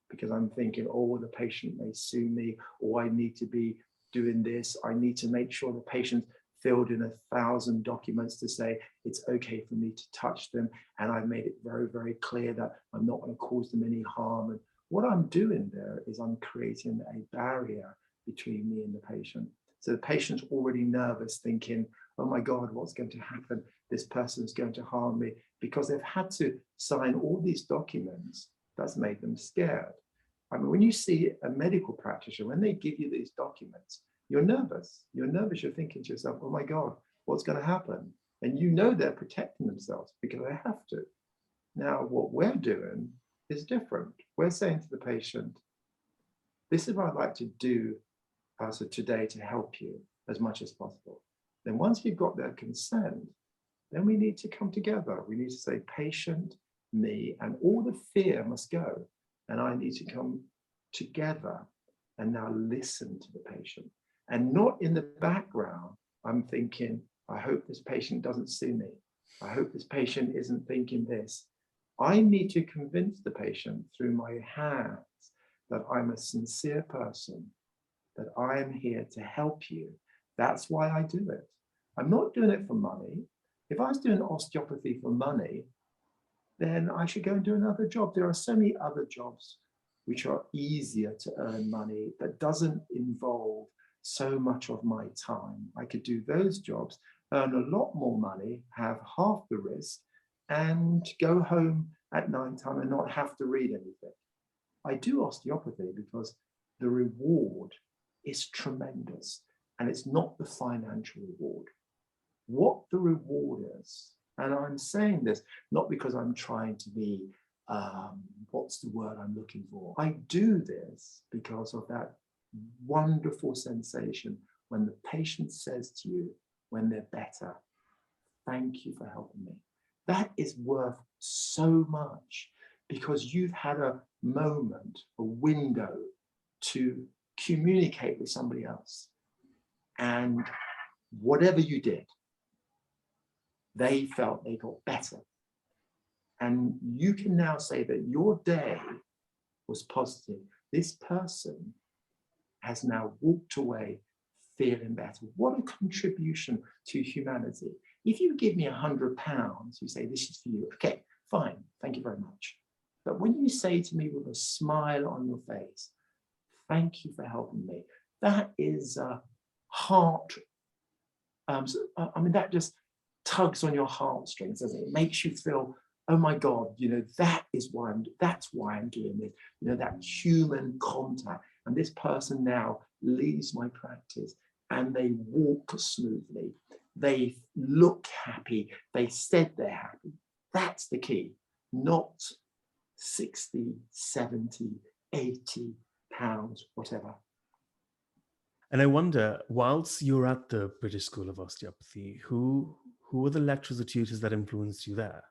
because I'm thinking, oh, the patient may sue me, or I need to be doing this, I need to make sure the patient filled in 1,000 documents to say it's okay for me to touch them, and I've made it very, very clear that I'm not going to cause them any harm. And what I'm doing there is I'm creating a barrier between me and the patient. So the patient's already nervous, thinking, oh my God, what's going to happen? this person's going to harm me, because they've had to sign all these documents. That's made them scared. I mean, when you see a medical practitioner, when they give you these documents, you're nervous. You're nervous. You're thinking to yourself, oh my God, what's going to happen? And you know they're protecting themselves because they have to. Now, what we're doing is different. We're saying to the patient, this is what I'd like to do so today to help you as much as possible. Then once you've got their consent, then we need to come together. We need to say, patient, me, and all the fear must go. And I need to come together and now listen to the patient. And not in the background, I'm thinking, I hope this patient doesn't sue me. I hope this patient isn't thinking this. I need to convince the patient through my hands that I'm a sincere person, that I am here to help you. That's why I do it. I'm not doing it for money. If I was doing osteopathy for money, then I should go and do another job. There are so many other jobs which are easier to earn money, that doesn't involve so much of my time. I could do those jobs, earn a lot more money, have half the risk, and go home at night time and not have to read anything. I do osteopathy because the reward is tremendous, and it's not the financial reward. What the reward is, and I'm saying this not because I'm trying to be, what's the word I'm looking for? I do this because of that wonderful sensation when the patient says to you, when they're better, thank you for helping me. That is worth so much, because you've had a moment, a window to communicate with somebody else. And whatever you did, they felt they got better. And you can now say that your day was positive. This person has now walked away feeling better. What a contribution to humanity. If you give me £100, you say, this is for you. Okay, fine, thank you very much. But when you say to me with a smile on your face, thank you for helping me, that is a heart, I mean, that just tugs on your heartstrings, doesn't it? It makes you feel, oh my God, you know, that's why I'm doing this, you know, that human contact. And this person now leaves my practice and they walk smoothly. They look happy. They said they're happy. That's the key, not 60, 70, 80 pounds, whatever. And I wonder, whilst you're at the British School of Osteopathy, who were the lecturers or tutors that influenced you there?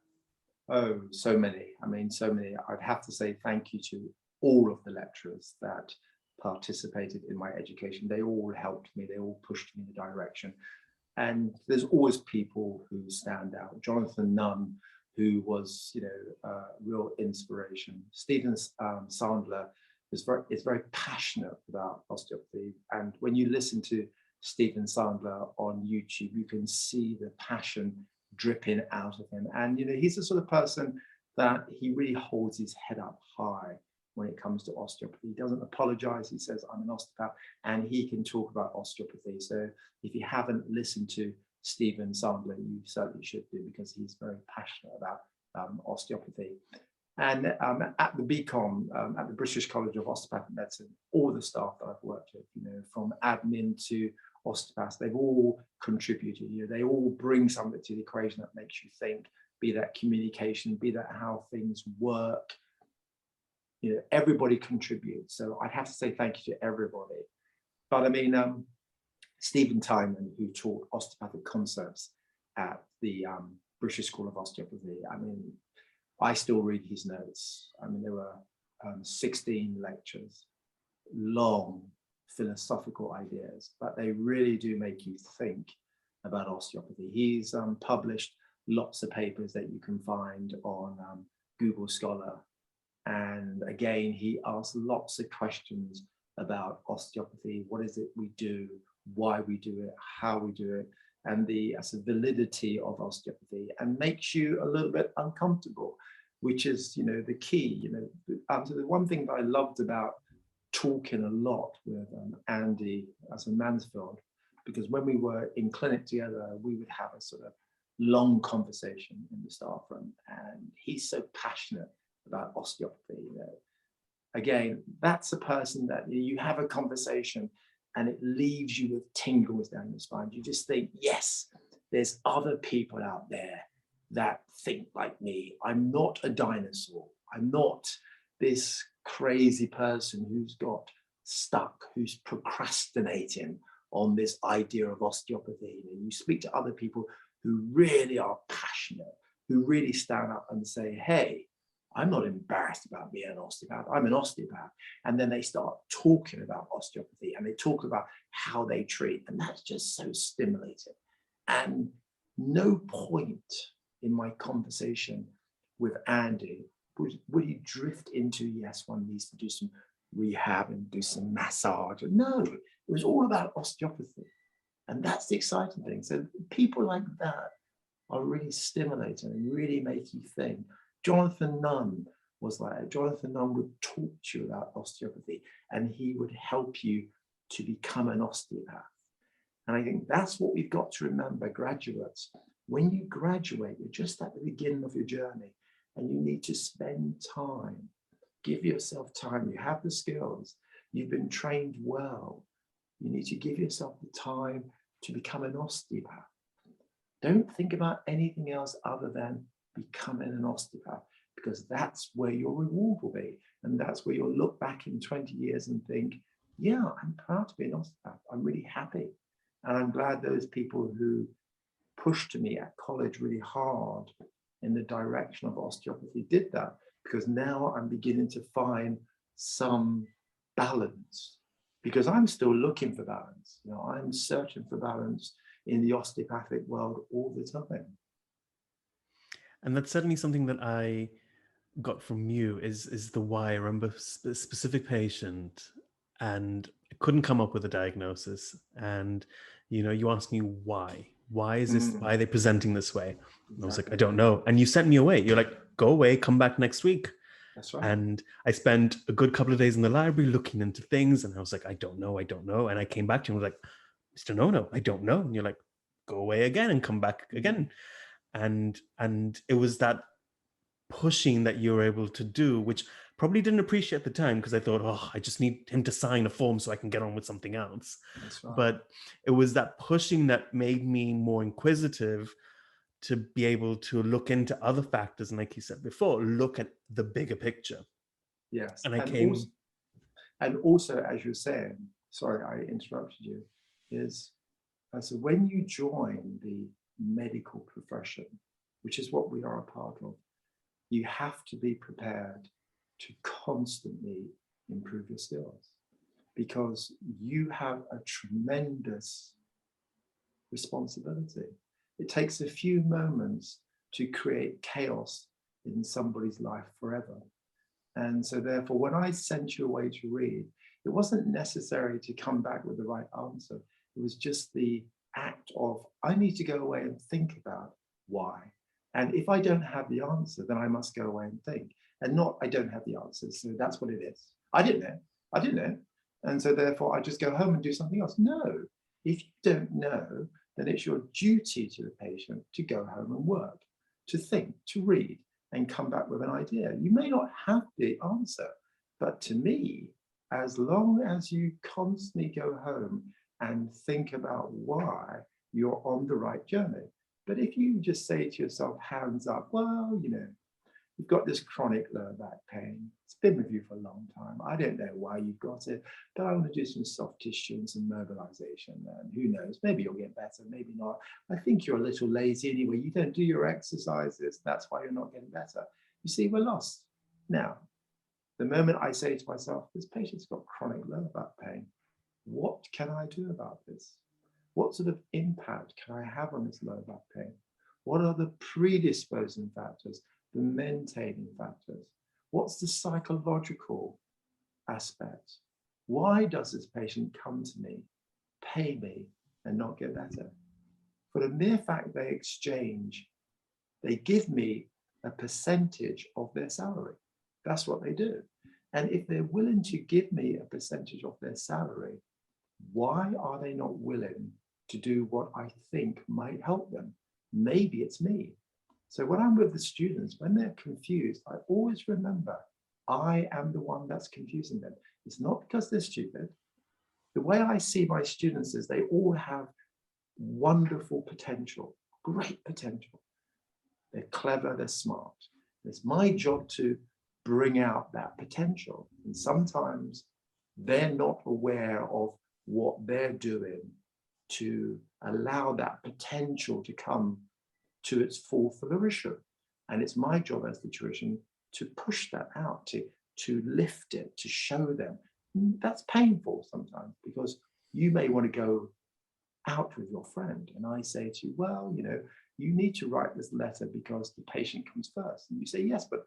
Oh, so many. I mean, so many. I'd have to say thank you to all of the lecturers that participated in my education. They all helped me. They all pushed me in the direction. And there's always people who stand out. Jonathan Nunn, who was, you know, a real inspiration. Stephen Sandler is very passionate about osteopathy. And when you listen to Stephen Sandler on YouTube, you can see the passion dripping out of him. And, you know, he's the sort of person that he really holds his head up high when it comes to osteopathy. He doesn't apologize. He says, I'm an osteopath, and he can talk about osteopathy. So if you haven't listened to Stephen Sandler, you certainly should do, because he's very passionate about osteopathy. And at the BCom, at the British College of Osteopathic Medicine, all the staff that I've worked with, you know, from admin to osteopaths, they've all contributed. You know, they all bring something to the equation that makes you think, be that communication, be that how things work. You know, everybody contributes. So I'd have to say thank you to everybody. But I mean, Stephen Tyman, who taught osteopathic concepts at the British School of Osteopathy, I mean, I still read his notes. I mean, there were 16 lectures, long philosophical ideas, but they really do make you think about osteopathy. He's published lots of papers that you can find on Google Scholar. And again, he asks lots of questions about osteopathy. What is it we do, why we do it, how we do it, and the validity of osteopathy, and makes you a little bit uncomfortable, which is, you know, the key. You know, so the one thing that I loved about talking a lot with Andy as a Mansfield, because when we were in clinic together, we would have a sort of long conversation in the staff room, and he's so passionate about osteopathy. Again, that's a person that you have a conversation and it leaves you with tingles down your spine. You just think, yes, there's other people out there that think like me. I'm not a dinosaur. I'm not this crazy person who's got stuck, who's procrastinating on this idea of osteopathy. And you speak to other people who really are passionate, who really stand up and say, hey, I'm not embarrassed about being an osteopath. I'm an osteopath. And then they start talking about osteopathy and they talk about how they treat. And that's just so stimulating. And no point in my conversation with Andy would he drift into, yes, one needs to do some rehab and do some massage. No, it was all about osteopathy. And that's the exciting thing. So people like that are really stimulating and really make you think. Jonathan Nunn was like that. Jonathan Nunn would talk to you about osteopathy and he would help you to become an osteopath. And I think that's what we've got to remember, graduates. When you graduate, you're just at the beginning of your journey and you need to spend time. Give yourself time. You have the skills. You've been trained well. You need to give yourself the time to become an osteopath. Don't think about anything else other than becoming an osteopath, because that's where your reward will be. And that's where you'll look back in 20 years and think, yeah, I'm proud to be an osteopath. I'm really happy. And I'm glad those people who pushed me at college really hard in the direction of osteopathy did that, because now I'm beginning to find some balance, because I'm still looking for balance. You know, I'm searching for balance in the osteopathic world all the time. And that's certainly something that I got from you is the why. I remember a specific patient and I couldn't come up with a diagnosis. And, you know, you asked me why. Why is this? Why are they presenting this way? And I was like, I don't know. And you sent me away. You're like, go away, come back next week. That's right. And I spent a good couple of days in the library looking into things. And I was like, I don't know. And I came back to you and was like, Mr. Nono, I don't know. And you're like, go away again and come back again. And it was that pushing that you were able to do, which probably didn't appreciate at the time, because I thought, oh, I just need him to sign a form so I can get on with something else. That's right. But it was that pushing that made me more inquisitive to be able to look into other factors. And like you said before, look at the bigger picture. Yes. And also, as you're saying, sorry, I interrupted you, is so when you join the medical profession, which is what we are a part of, you have to be prepared to constantly improve your skills, because you have a tremendous responsibility. It takes a few moments to create chaos in somebody's life forever. And so therefore, when I sent you away to read, it wasn't necessary to come back with the right answer. It was just the act of, I need to go away and think about why. And if I don't have the answer, then I must go away and think. And not, I don't have the answer, so that's what it is. I didn't know. And so therefore, I just go home and do something else. No, if you don't know, then it's your duty to the patient to go home and work, to think, to read, and come back with an idea. You may not have the answer, but to me, as long as you constantly go home and think about why, you're on the right journey. But if you just say to yourself, hands up, well, you know, you've got this chronic lower back pain. It's been with you for a long time. I don't know why you've got it, but I want to do some soft tissue and some mobilization. And who knows, maybe you'll get better, maybe not. I think you're a little lazy anyway. You don't do your exercises. That's why you're not getting better. You see, we're lost. Now, the moment I say to myself, this patient's got chronic lower back pain, what can I do about this? What sort of impact can I have on this lower back pain? What are the predisposing factors, the maintaining factors? What's the psychological aspect? Why does this patient come to me, pay me, and not get better? For the mere fact they exchange, they give me a percentage of their salary. That's what they do. And if they're willing to give me a percentage of their salary, why are they not willing to do what I think might help them? maybe it's me. So when I'm with the students, when they're confused, I always remember I am the one that's confusing them. It's not because they're stupid. The way I see my students is they all have wonderful potential, great potential. They're clever, they're smart. It's my job to bring out that potential. And sometimes they're not aware of what they're doing to allow that potential to come to its full flourishing. And it's my job as the tuition to push that out, to lift it, to show them. That's painful sometimes because you may want to go out with your friend and I say to you, well, you need to write this letter because the patient comes first. And you say, yes, but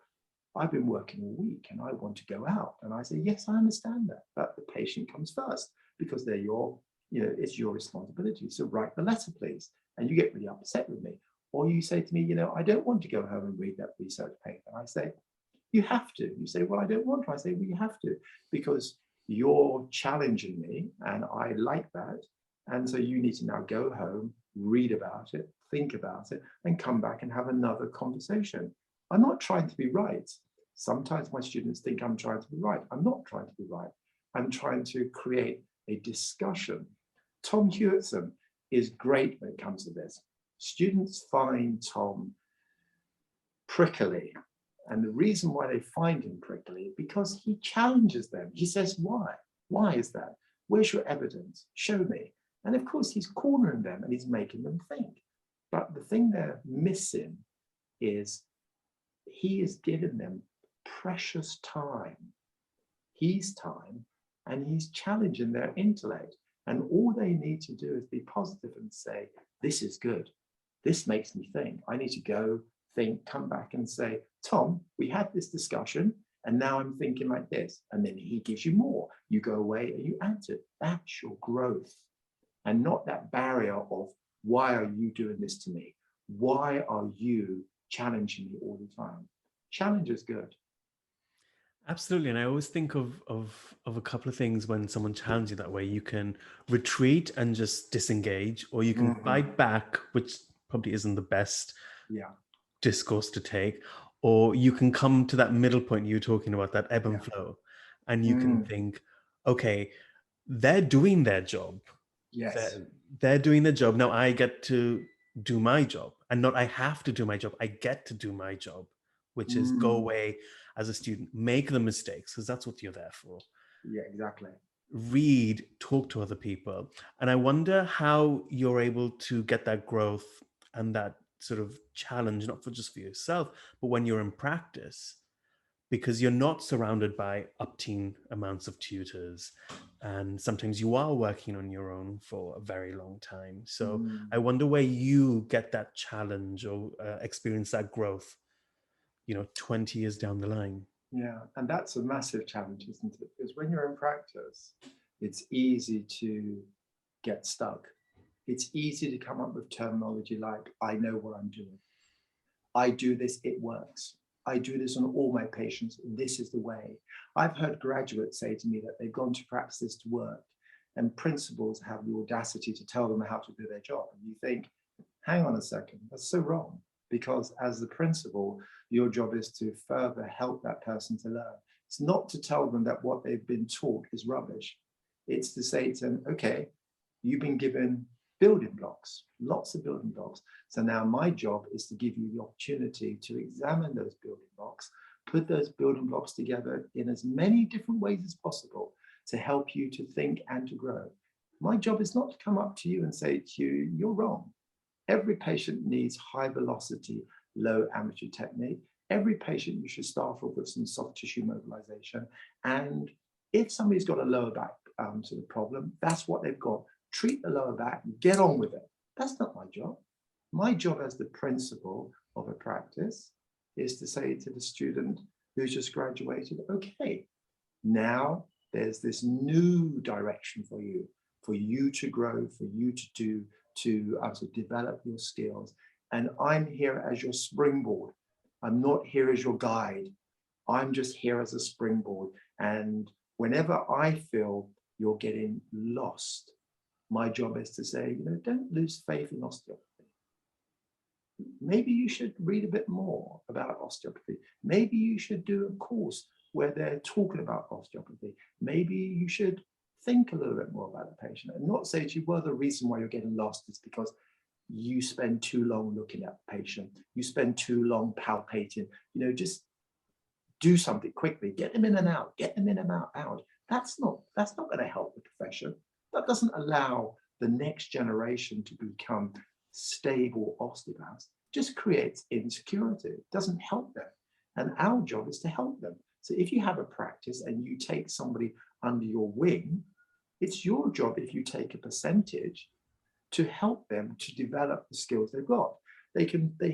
I've been working all week and I want to go out. And I say, yes, I understand that, but the patient comes first because they're it's your responsibility. So write the letter, please. And you get really upset with me. Or you say to me, I don't want to go home and read that research paper. And I say, you have to. You say, well, I don't want to. I say, well, you have to, because you're challenging me and I like that. And so you need to now go home, read about it, think about it, and come back and have another conversation. I'm not trying to be right. Sometimes my students think I'm trying to be right. I'm not trying to be right. I'm trying to create a discussion. Tom Hewitson is great when it comes to this. Students find Tom prickly. And the reason why they find him prickly, because he challenges them. He says, why? Why is that? Where's your evidence? Show me. And of course, he's cornering them and he's making them think. But the thing they're missing is he is giving them precious time. His time, and he's challenging their intellect. And all they need to do is be positive and say, this is good. This makes me think. I need to go, think, come back and say, Tom, we had this discussion and now I'm thinking like this. And then he gives you more. You go away and you answer. That's your growth. And not that barrier of, why are you doing this to me? Why are you challenging me all the time? Challenge is good. Absolutely. And I always think of a couple of things when someone challenges you that way. You can retreat and just disengage, or you can fight back, which probably isn't the best discourse to take, or you can come to that middle point you're talking about, that ebb and flow, and you can think, okay, they're doing their job. Yes. They're doing their job. Now I get to do my job, and not I have to do my job. I get to do my job, which is go away as a student, make the mistakes, because that's what you're there for. Yeah, exactly. Read, talk to other people. And I wonder how you're able to get that growth and that sort of challenge, not just for yourself, but when you're in practice, because you're not surrounded by upteen amounts of tutors. And sometimes you are working on your own for a very long time. So I wonder where you get that challenge or experience that growth, 20 years down the line. Yeah, and that's a massive challenge, isn't it? Because when you're in practice, it's easy to get stuck. It's easy to come up with terminology like, I know what I'm doing. I do this, it works. I do this on all my patients. This is the way. I've heard graduates say to me that they've gone to practice to work, and principals have the audacity to tell them how to do their job. And you think, hang on a second, that's so wrong. Because as the principal, your job is to further help that person to learn. It's not to tell them that what they've been taught is rubbish. It's to say to them, okay, you've been given building blocks, lots of building blocks. So now my job is to give you the opportunity to examine those building blocks, put those building blocks together in as many different ways as possible to help you to think and to grow. My job is not to come up to you and say to you, you're wrong. Every patient needs high velocity, low amplitude technique. Every patient, you should start off with some soft tissue mobilization. And if somebody's got a lower back sort of problem, that's what they've got. Treat the lower back, get on with it. That's not my job. My job as the principal of a practice is to say to the student who's just graduated, okay, now there's this new direction for you to grow, for you to do, to develop your skills. And I'm here as your springboard. I'm not here as your guide. I'm just here as a springboard. And whenever I feel you're getting lost, my job is to say, don't lose faith in osteopathy. maybe you should read a bit more about osteopathy. Maybe you should do a course where they're talking about osteopathy. Maybe you should think a little bit more about the patient and not say to you, well, the reason why you're getting lost is because you spend too long looking at the patient. You spend too long palpating. Just do something quickly. Get them in and out. Get them in and out. That's not going to help the profession. That doesn't allow the next generation to become stable osteopaths. Just creates insecurity. It doesn't help them. And our job is to help them. So if you have a practice and you take somebody under your wing, it's your job, if you take a percentage, to help them to develop the skills they've got. They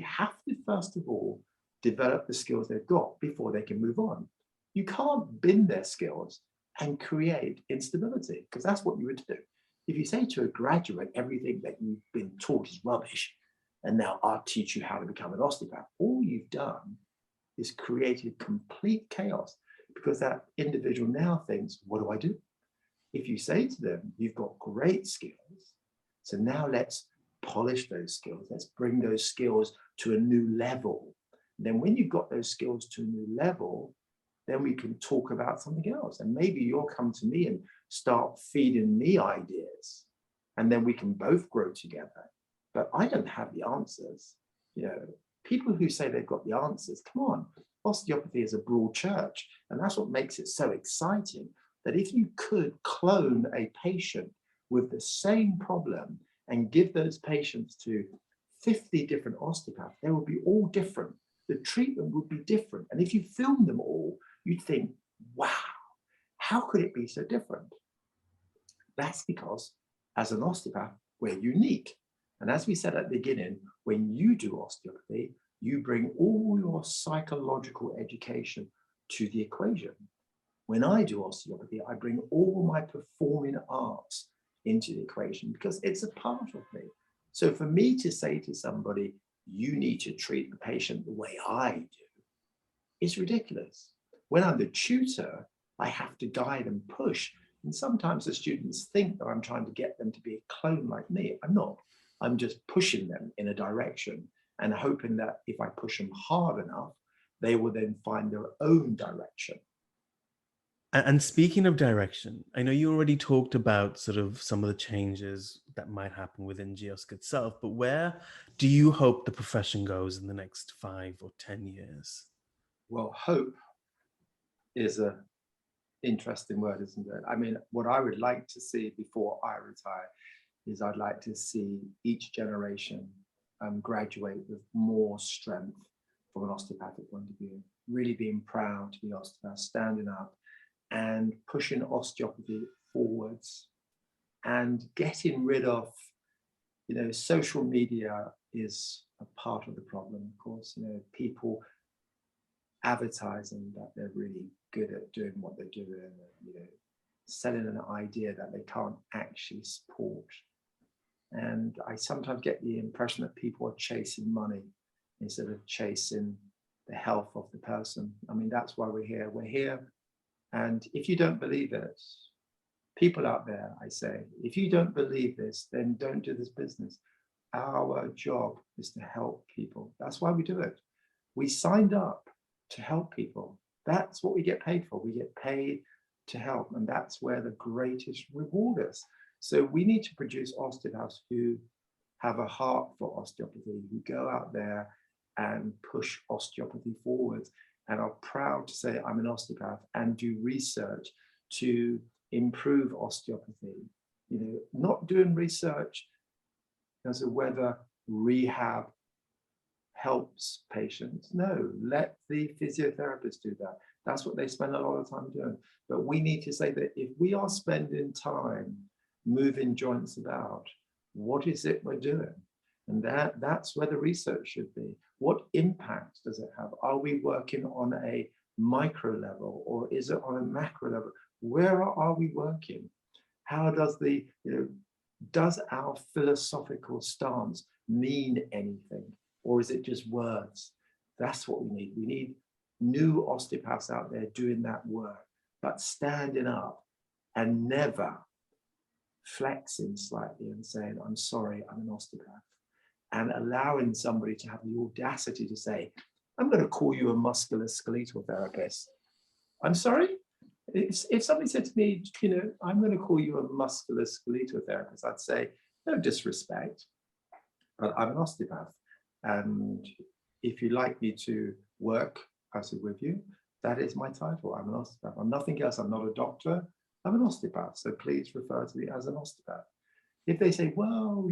have to, first of all, develop the skills they've got before they can move on. You can't bin their skills and create instability, because that's what you would do. If you say to a graduate, everything that you've been taught is rubbish, and now I'll teach you how to become an osteopath, all you've done is created complete chaos, because that individual now thinks, what do I do? If you say to them, you've got great skills, so now let's polish those skills. Let's bring those skills to a new level. And then when you've got those skills to a new level, then we can talk about something else. And maybe you'll come to me and start feeding me ideas, and then we can both grow together. But I don't have the answers. People who say they've got the answers, come on, osteopathy is a broad church. And that's what makes it so exciting, that if you could clone a patient with the same problem and give those patients to 50 different osteopaths, they would be all different. The treatment would be different. And if you film them all, you'd think, wow, how could it be so different? That's because as an osteopath, we're unique. And as we said at the beginning, when you do osteopathy, you bring all your psychological education to the equation. When I do osteopathy, I bring all my performing arts into the equation, because it's a part of me. So for me to say to somebody, you need to treat the patient the way I do, is ridiculous. When I'm the tutor, I have to guide and push. And sometimes the students think that I'm trying to get them to be a clone like me. I'm not. I'm just pushing them in a direction and hoping that if I push them hard enough, they will then find their own direction. And speaking of direction, I know you already talked about sort of some of the changes that might happen within GIOSC itself, but where do you hope the profession goes in the next 5 or 10 years? Well, hope is an interesting word, isn't it? I mean, what I would like to see before I retire is I'd like to see each generation graduate with more strength from an osteopathic point of view, really being proud to be osteopath, standing up and pushing osteopathy forwards and getting rid of, social media is a part of the problem, of course. People advertising that they're really good at doing what they're doing, selling an idea that they can't actually support. And I sometimes get the impression that people are chasing money instead of chasing the health of the person. I mean, that's why we're here. We're here. And if you don't believe it, people out there, I say, if you don't believe this, then don't do this business. Our job is to help people. That's why we do it. We signed up to help people. That's what we get paid for. We get paid to help. And that's where the greatest reward is. So we need to produce osteopaths who have a heart for osteopathy, who go out there and push osteopathy forwards and are proud to say, I'm an osteopath, and do research to improve osteopathy. Not doing research as to whether rehab helps patients. No, let the physiotherapists do that. That's what they spend a lot of time doing. But we need to say that if we are spending time moving joints about, what is it we're doing? And that's where the research should be. What impact does it have? Are we working on a micro level, or is it on a macro level? Where are we working? How does does our philosophical stance mean anything, or is it just words? That's what we need. We need new osteopaths out there doing that work, but standing up and never flexing slightly and saying, I'm sorry, I'm an osteopath. and allowing somebody to have the audacity to say, I'm going to call you a musculoskeletal therapist. I'm sorry? If somebody said to me, I'm going to call you a musculoskeletal therapist, I'd say, no disrespect, but I'm an osteopath. And if you'd like me to work with you, that is my title. I'm an osteopath. I'm nothing else. I'm not a doctor. I'm an osteopath. So please refer to me as an osteopath. If they say, well,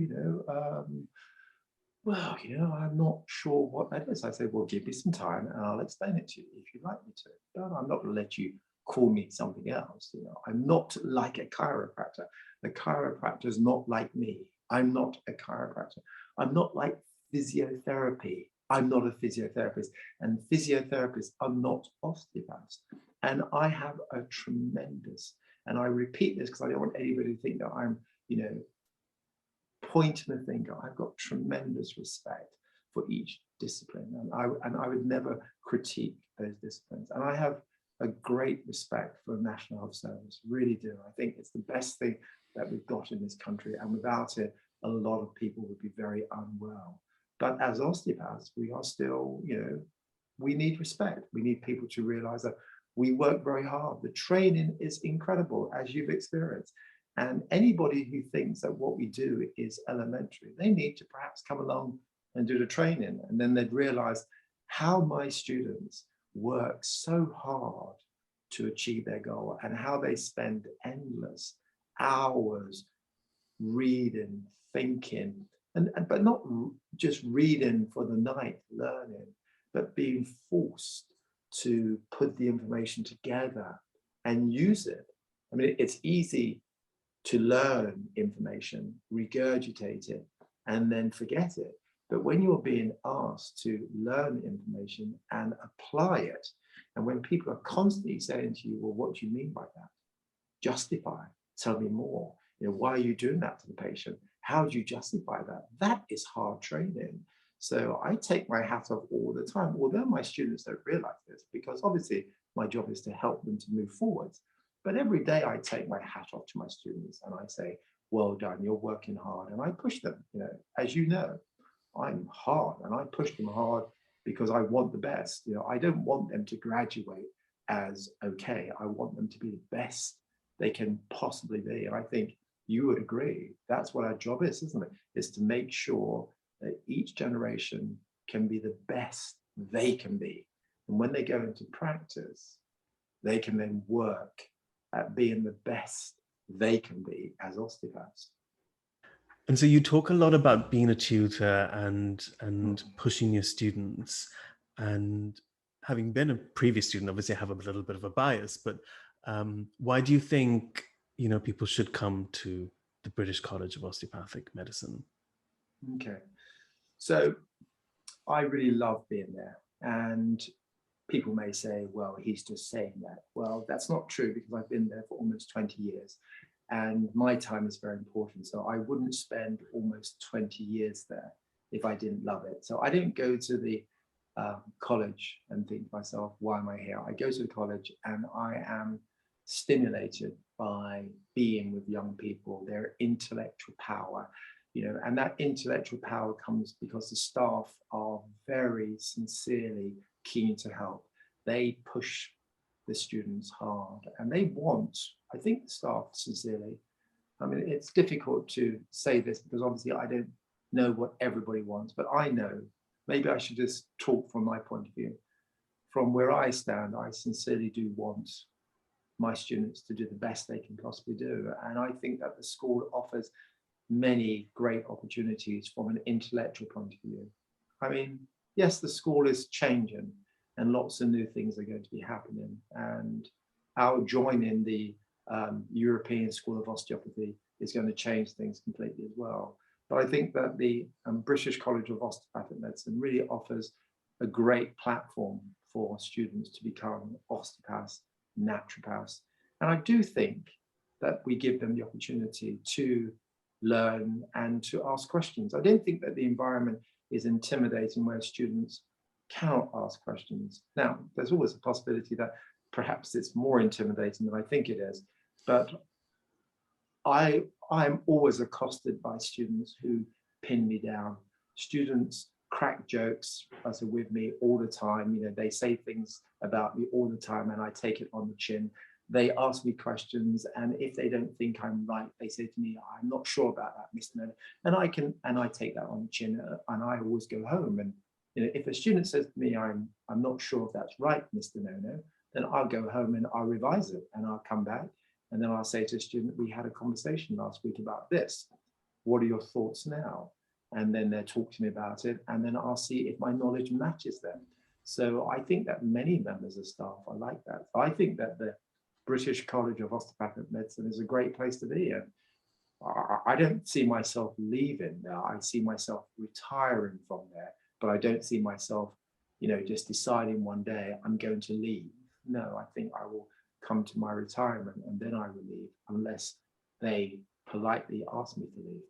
I'm not sure what that is, I say, well, give me some time and I'll explain it to you if you'd like me to. But I'm not going to let you call me something else. I'm not like a chiropractor. The chiropractor is not like me. I'm not a chiropractor. I'm not like physiotherapy. I'm not a physiotherapist, and physiotherapists are not osteopaths. And I have a tremendous, and I repeat this because I don't want anybody to think that I'm, pointing the finger. I've got tremendous respect for each discipline, and I would never critique those disciplines. And I have a great respect for the National Health Service, really do. I think it's the best thing that we've got in this country, and without it, a lot of people would be very unwell. But as osteopaths, we are still, we need respect. We need people to realize that we work very hard. The training is incredible, as you've experienced. And anybody who thinks that what we do is elementary, they need to perhaps come along and do the training. And then they'd realize how my students work so hard to achieve their goal and how they spend endless hours reading, thinking, but not just reading for the night, learning, but being forced to put the information together and use it. I mean, it's easy to learn information, regurgitate it, and then forget it. But when you're being asked to learn information and apply it, and when people are constantly saying to you, well, what do you mean by that? Justify, tell me more. Why are you doing that to the patient? How do you justify that? That is hard training. So I take my hat off all the time, although my students don't realize this, because obviously my job is to help them to move forward. But every day I take my hat off to my students and I say, well done, you're working hard. And I push them, as you know, I'm hard and I push them hard because I want the best. I don't want them to graduate as okay. I want them to be the best they can possibly be. And I think you would agree. That's what our job is, isn't it? Is to make sure that each generation can be the best they can be. And when they go into practice, they can then work at being the best they can be as osteopaths. And so you talk a lot about being a tutor and pushing your students. And having been a previous student, obviously I have a little bit of a bias, but why do you think, people should come to the British College of Osteopathic Medicine? Okay. So I really love being there. And people may say, well, he's just saying that. Well, that's not true because I've been there for almost 20 years and my time is very important. So I wouldn't spend almost 20 years there if I didn't love it. So I didn't go to the college and think to myself, why am I here? I go to the college and I am stimulated by being with young people, their intellectual power, and that intellectual power comes because the staff are very sincerely keen to help. They push the students hard and they want, I think the staff sincerely, I mean, it's difficult to say this because obviously I don't know what everybody wants, but I know, maybe I should just talk from my point of view. From where I stand, I sincerely do want my students to do the best they can possibly do. And I think that the school offers many great opportunities from an intellectual point of view. I mean, yes, the school is changing and lots of new things are going to be happening. And our joining the European School of Osteopathy is going to change things completely as well. But I think that the British College of Osteopathic Medicine really offers a great platform for students to become osteopaths, naturopaths. And I do think that we give them the opportunity to learn and to ask questions. I don't think that the environment is intimidating where students cannot ask questions. Now, there's always a possibility that perhaps it's more intimidating than I think it is, but I'm always accosted by students who pin me down. Students crack jokes with me all the time. They say things about me all the time, and I take it on the chin. They ask me questions, and if they don't think I'm right, they say to me, "I'm not sure about that, Mr. Nono," and I take that on the chin, and I always go home. And if a student says to me, "I'm not sure if that's right, Mr. Nono," then I'll go home and I'll revise it, and I'll come back, and then I'll say to a student, "We had a conversation last week about this. What are your thoughts now?" And then they'll talk to me about it, and then I'll see if my knowledge matches them. So I think that many members of staff are like that. I think that the British College of Osteopathic Medicine is a great place to be. And I don't see myself leaving there. I see myself retiring from there, but I don't see myself, just deciding one day I'm going to leave. No, I think I will come to my retirement and then I will leave, unless they politely ask me to leave.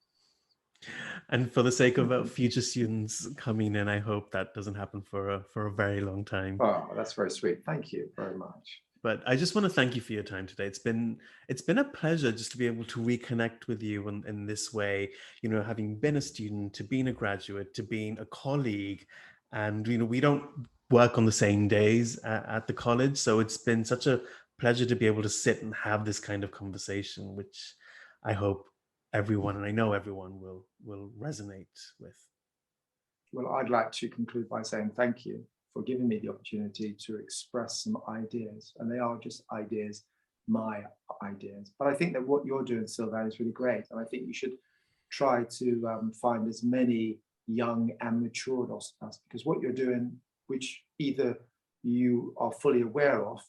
And for the sake of future students coming in, I hope that doesn't happen for a very long time. Oh, that's very sweet. Thank you very much. But I just want to thank you for your time today. It's been a pleasure just to be able to reconnect with you in this way, having been a student, to being a graduate, to being a colleague. And, we don't work on the same days at the college. So it's been such a pleasure to be able to sit and have this kind of conversation, which I hope everyone, and I know everyone, will resonate with. Well, I'd like to conclude by saying thank you for giving me the opportunity to express some ideas. And they are just ideas, my ideas. But I think that what you're doing, Sylvain, is really great. And I think you should try to find as many young and matured osteopaths, because what you're doing, which either you are fully aware of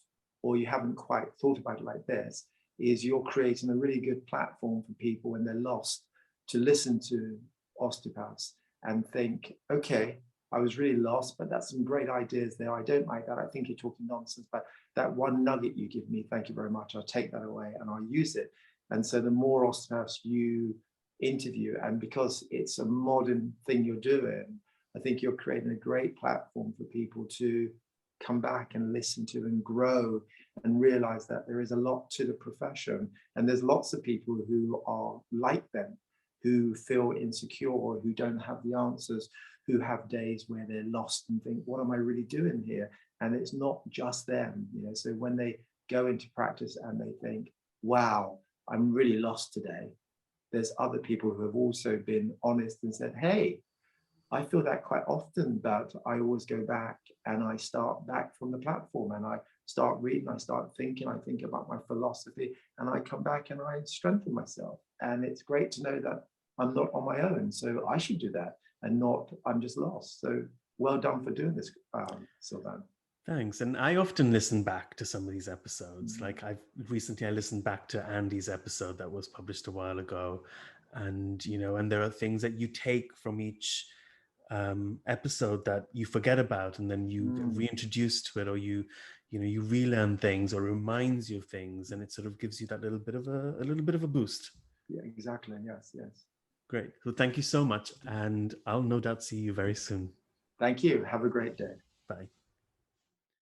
or you haven't quite thought about it like this, is you're creating a really good platform for people when they're lost to listen to osteopaths and think, okay, I was really lost, but that's some great ideas there. I don't like that. I think you're talking nonsense, but that one nugget you give me, thank you very much. I'll take that away and I'll use it. And so the more osteopaths you interview, and because it's a modern thing you're doing, I think you're creating a great platform for people to come back and listen to and grow and realize that there is a lot to the profession. And there's lots of people who are like them, who feel insecure or who don't have the answers, who have days where they're lost and think, what am I really doing here? And it's not just them, so when they go into practice and they think, wow, I'm really lost today, there's other people who have also been honest and said, hey, I feel that quite often, but I always go back and I start back from the platform and I start reading, I start thinking, I think about my philosophy, and I come back and I strengthen myself. And it's great to know that I'm not on my own, so I should do that and not, I'm just lost. So well done for doing this, Sylvain. Thanks. And I often listen back to some of these episodes. Like I listened back to Andy's episode that was published a while ago. And, and there are things that you take from each episode that you forget about, and then you get reintroduced to it, or you relearn things, or reminds you of things, and it sort of gives you that little bit of a boost. Yeah, exactly. Yes. Great. So thank you so much. And I'll no doubt see you very soon. Thank you. Have a great day. Bye.